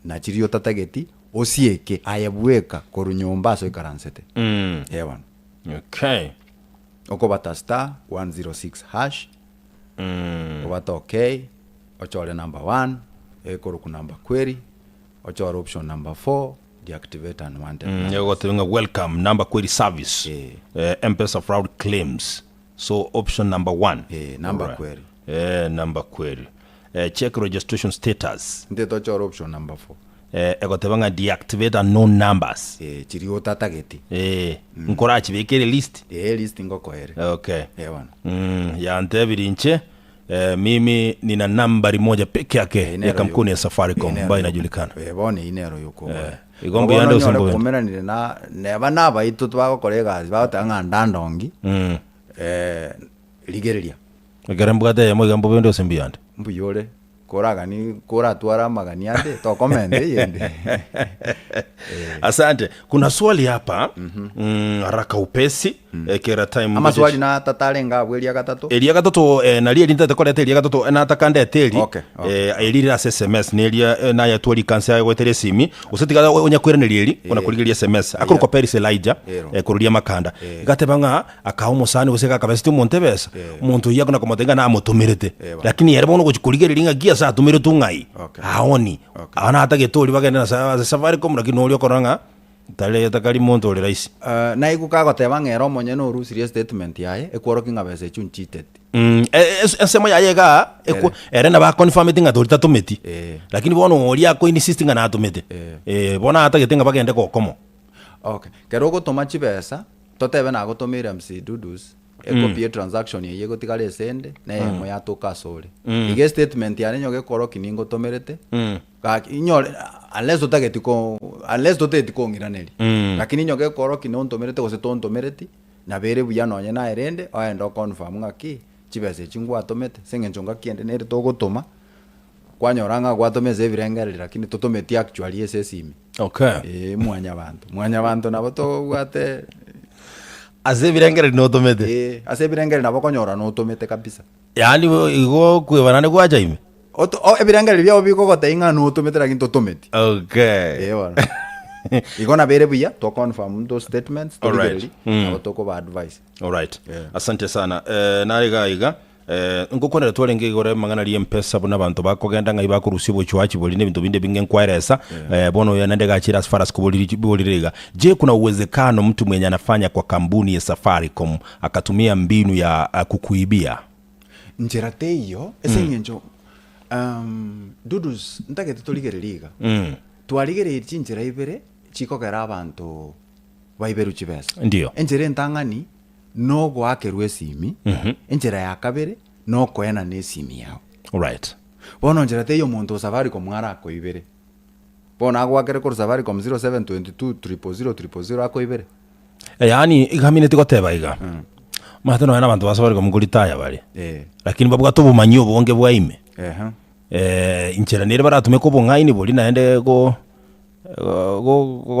na chiri otatageti osieke ayebweka korunyomba so ikaransete. Ewan. Okay. Okobata star 106 hash. Obata okay. Ochore number 1 ekoruku number query. Ochore option number 4 deactivate unwanted. You got a welcome number query service. M-Pesa fraud claims. So option number 1. Number query. Number query. Check registration status. Ndeto ochore option number 4. Egotebanga deactivate unknown numbers. Chiri otatageti. Nkora chibekere list. List ngoko ere. Okay. Ewan. Ya ntebirinche. Mimi nina nambari moja peke yake ya kampuni ya Safaricom ambayo inajulikana. Bone inero yuko. Igombe yande usombo. Komera ni na neba naba itu twago kolega batanga ndandongi. Ligereria. Garambugate ya moga mbobe ndo simbiyande. Mbuyore. Koraga ni kora twara magani ande to comment yende. Asante. Kuna swali hapa haraka upesi kera time ama swali na tatalenga bweli ya gatatu elia gatatu na lia linta tekora elia gatatu na atakande eteli elira SMS ne elia na ya twali kansa ya wetere simi usitiga onya kwera ne lieli ona kuligilia SMS akuru kwa Paris Elijah kurudia makanda gatebanga akahomo sani useka kabesti montebesa muntu yakona komotenga na amutumirete lakini yere bono kuligilia linga gia sa tumire tungai aoni ana atagetoli bagenda na Safaricom lakini olio koranga tale takali muntu ole raisi na igukago teba ngero monye no ru serious statement yae ekworoki ngabese chun cheated esemo yayega erena ba confirming atorita tumeti lakini bono oli ako insisting na atumete bona atagetenga bagende kokomo okay kero gutuma chibesa totebe na gutumira MC Dudus copy transaction ye gotigale sende na yemo yatoka sore ige statement yane nyoge koroki ningo tomerete ka inyore unless dotetiko ngiraneri lakini nyoge koroki no ntomerete gose tontomereti na bere buya nonye na erende aendo confirm ngaki chibese chingwa atomete sengenjonga kiende nere togotoma kwanyoranga gwatomeze ebirengere lakini totometi actually esesimi okay mwanya bantu nabo to gwate azebirengere no tomete azebirengere nabo konyora no tomete kabisa yani igo kwebanane kwaja ime ebirengere byabo biko gotainga no tomete lakini totometi okay bwana igona bere buya to confirm those statements to legally nabo to ko advice all right asante sana nariga ngukonera twarenge igore mangana ri M-Pesa bona bantu bakogenda ngai bakurusibo chwachi boli ne bintu binde binge nkwairesa bono yanande gachira as far as kuboliriga je kuna uwezekano mtu mwenye anafanya kwa kampuni ya Safaricom akatumia mbinu ya kukuibia njerate hiyo esengenjo Dudus ntagete toligereriga twaligereri chinjira ibere chikogera abantu baiberu chibesa ndio enjere ntangani no gwakerwe simi enjera ya kabere no koena ne simi yao right bono njera teyo muntu Safaricom mwara ko ibere bona gwakere ko Safaricom 0722000000 ako ibere yani igamine tikoteba iga matano yana bantu Safaricom ngulitaya bali lakini babuga to bumanyo bonge bwaime inchera nere baratume ko bongaini boli naende go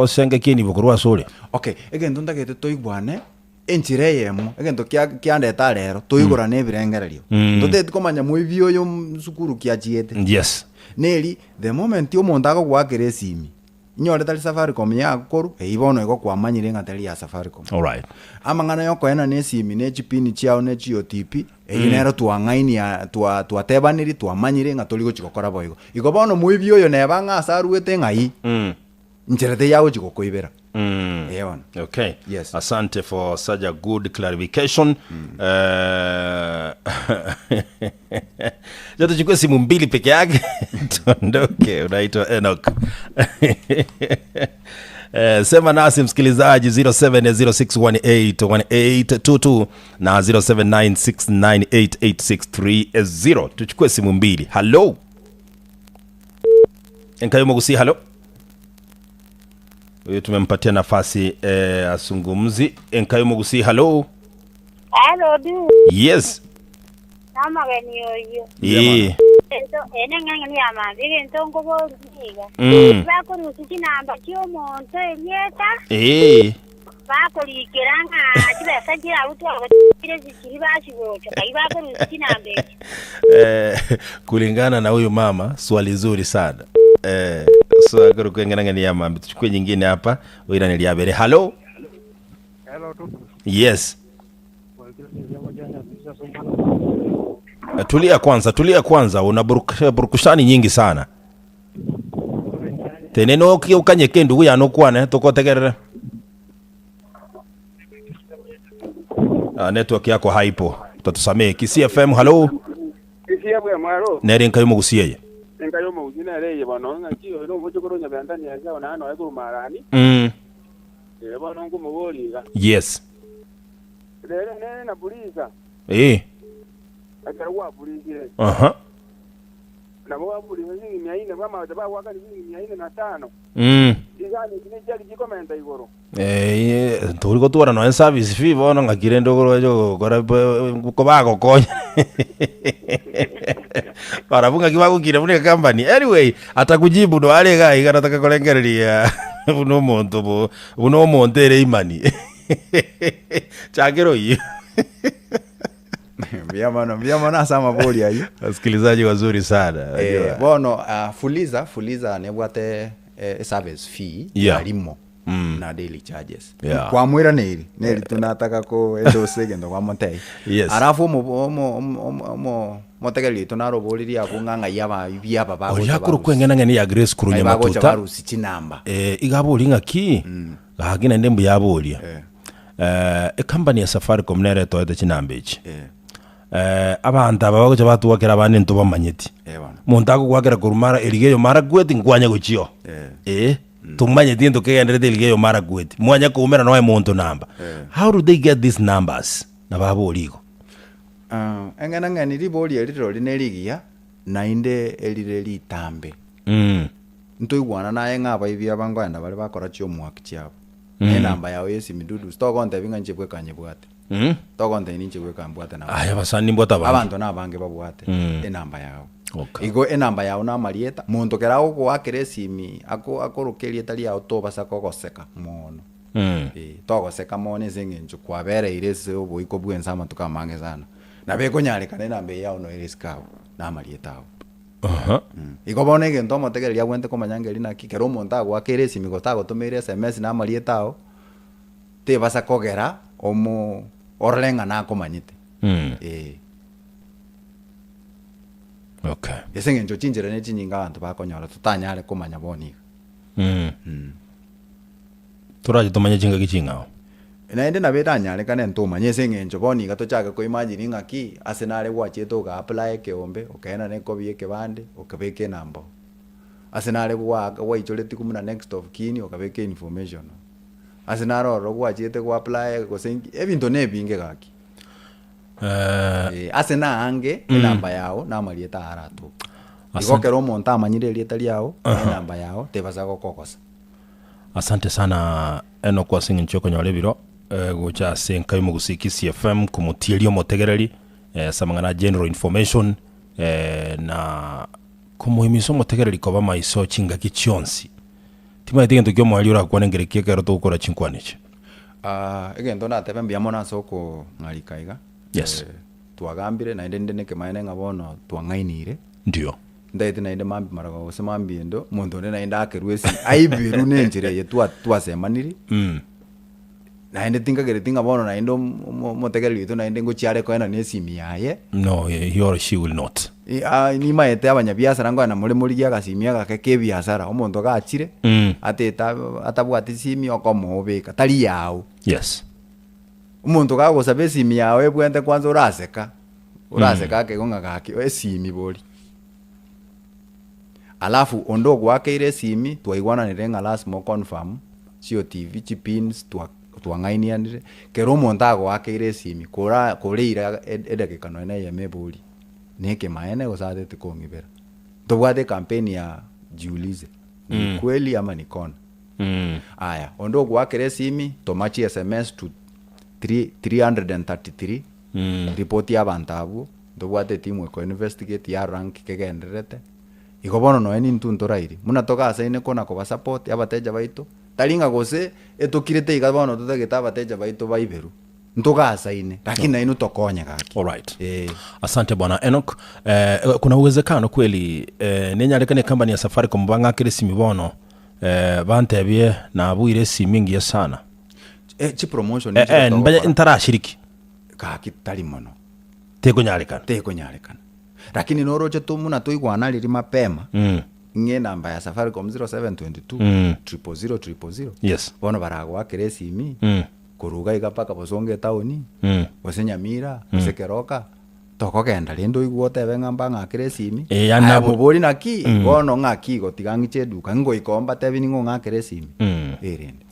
senge kini bukurwa sore okay egento ndagete toigwane enchire yemo egento kiandeta rero toigora ne birengererio totete komanya mwibio yo msukuru kiachiete yes neri the moment yo mondago gwakere simi nyore tali Safaricom ya koru ibono ego kwamanyire ngatali ya Safaricom all right amangana yo koena ne simi ne chipini chiao ne GOTP einero tuangaini ya twatebaniri twamanyire ngatoli go chikokora boigo igo bono mwibio yo ne banga saruete ngai ncherete yawo chikokoibera okay yes asante for such a good clarification joto chukue simu mbili peke yake tondoke unaitwa Enoch sema nasi msikilizaji 0706181822 na 0796988630 tuchukue simu mbili hello enkayo mogusi hello Huyo tumempatia nafasi asungumzi. Enkayo Mugusi, hello. Hello du. Yes. Nama gani yoyo. Ento ngani ama bige ntongo bo niga. Ba ko rusiki namba kyo monto elieta. Ba ko likiranga tiba sanjira utu abakire zikiri bashibocha kai ba ko rusiki namba. Kulingana na huyu mama, swali zuri sana. So agoro kwengana ya mama. Tuchukue nyingine hapa. Wira niliabere. Hello. Hello tu. Yes. Tulia kwanza, una burukushani nyingi sana. Teneno ukanye kendu uya no kwane tokotegerere. Network yako haipo. Tatusamee. Kisii FM, hello. Kisii FM, hello. Nere Enkayo Mugusi. Enkayo Mugusi nere bano ngakio no bochokoro nyabandani yaza na hano ayikuru marani. Bano ngumuboliga. Yes. Nere na bulisa. Akara wa bulizire. Na wa bulizire nyingi myaine kama wataba waka nyingi myaine na 5. Igani kinejali jikomenta igoro. Turiko tuara no service fee bono ngakire ndogoro ejo kora ko bago konya. Para bunga kibago kire mune company. Anyway, atakujibu ndo alega igataka kolengereria buno monto bo buno montere imani. Chakero hiyo. Vyamana sama boli ayo. Wasikilizaji wazuri sana. Bono fuliza nebwate service fee alimo na daily charges. Kwa mwira neri tunataka ko endose gendo kwa montei. Arafu motegeli tunaroboli ya kunganga yaba bia baba. Yakuru kwengena ngani ya Grace kurunya matuta. Bago si namba. Igaboli ngaki. Gahagina ndembu yaboli. Company ya Safaricom nere toete chinambechi. Abantu abago batu wakera bane ntoba manyeti. Montago kwakera kurumara eligeyo mara gweti ngwanya gochio. Tumanye tiendo kegendere eligeyo mara gweti. Mwanya kumera noe monto namba. How do they get these numbers? Na babo ligo. Ngani riboli eliro lineligia na inde elireli tambe. Ntoigwana naye ngaba ibya bangwanda bali bakora chyo mwaki cyabo. Namba yawe yesimidudu stokonte binga nchebwe kanye bwate. Tokonte ni nchebwe kambwate na. Basani mbwata ba. Abantu nabange babwate enamba yawe. Igo enamba yawe na marieta muntu keraho ko akeresimi akorukerie tali ya to basako goseka mono. Togoseka mone zingenjo kwabere irese obo ikobwenza amatu kamange sana. Na beko nyale kana enamba yawe no ireskawo na marieta. Iko bone que ntomo tegeli ya wente koma nyangeli na kikero monta gwa keresi migotago tomere SMS na marietao te vas a kogera omo orlenga na komanyite. Okay. Yesenge njo chinjere ne chinyinga abantu bakonyora tutanyale komanya boni. Turaje tomanya chinga kichinga. Na ende na beta nyale kana ntoma nyesenge njo boni gato chaka ko imagine ngaki asenale wacheto ga apply keombe okaena ne kobiye kebande okabeke nambo asenale wa icholeti kumuna next of kin okabeke information asenaro ro wachete ko apply ko sengi ebinto ne binge gaki asena ange namba yao na marieta aratu igokero monta amanyire lieta liao namba yao tebaza kokosa. Asante sana eno kwa singi nchoko nyolebiro gocha Enkayo Mugusi Kisii FM kumutielio motegereri samangana general information na kumuhimiso motegereri koba maiso chinga kichionsi tima itigento kyo mwali ora kwa ngerekie kero to gukora chinkwanije egento na tebe mbiamo na soko ngalikaiga yes twagambire na ndende neke maene ngabono twangainire ndio ndaite na inde mambi marago gose mambi endo muntu ne na inda akerwesi aibiru nenjire ye twasemaniri na inde tinga bono na indo motegeli itu na inde ngochiare ko ena nesimi yaye no he or she will not ni maete abanyabiasara ngo na muri gasimia gake biasara omuntu gachire ateta atabwati simi okomobeka tali yao yes umuntu gagosabe simi yawe bwente kwanza uraseka ke gonga gaki esimi boli alafu ondo gwake ile simi twaigwana nirenga last mo confirm sio TV chipins twangainianire kero montago wake ile simi kurira edakikano ene ya mebuli neke maene gosate tikongibera tobwate campaign ya jiulize kweli ama ni kona aya ondo gwakere simi tomachi SMS to 333 report y'abantu abo ndobwate timu eko investigate ya rank kegenderete igobono no eni ntuntorairi muna togasa ine kona ko support abateja baito talinga gose etokirete igabono tutageta abateja baito baiberu ntogasa ine lakini ino tokonya kaki. Alright. Asante bwana Enoch. Kuna uwezekano kweli nenyarekane kampani ya Safaricom bangakire simibono bantebye na abuire simingi sana chi promotion mbaya ntarashiriki kaki tali mono teko nyarekana lakini noroje tumuna tuigwana liri mapema nge namba ya Safaricom 0722 000 yes bono baragwa kire simi kuruga igapaka bosonge tauni bosenyamira bosekeroka tokogenda lindo igwote benga ngakire simi abo bori naki bono ngaki gotigangiche duka ngo ikomba tebi ningo ngakire simi erende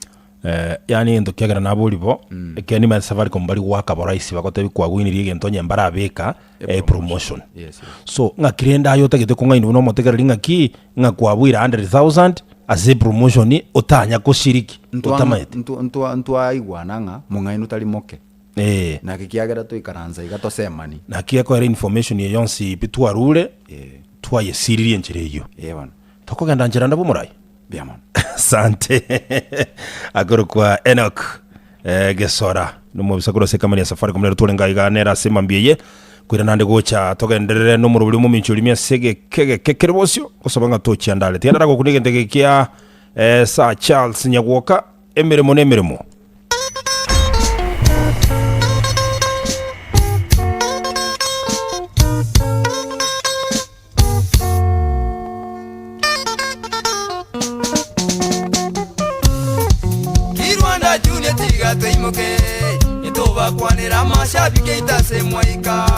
yani ndo kyagera nabolibo ekeni ma Safaricom bali gwaka boraisi bagotebi kwagwinirie gento nyembara abeka promotion so ngakirenda ayo tagete kungaini uno motegera ngaki ngakwabwira 100,000 as a promotion otanya kushiriki utamete ntu aigwananga mungainu tali moke na kikiagera tu ikaranza igatosemani na kiako information ye yonsi pitwarure twaye siririe njireyo bana tokogenda njira ndabo murai biaman sante agoro kwa Enoch gesora no bisagoro se kamani ya Safaricom lero tulenga iganera semambiye kwira nande gocha togenderere no murubuli mu minchulimia sege kege kekerebosyo kosobanga tochi andale tiandara go kunige ndegekia sa Charles Nyagwoka emeremo Junior tiga teimoke itoba kwanira mashabike itase mwaika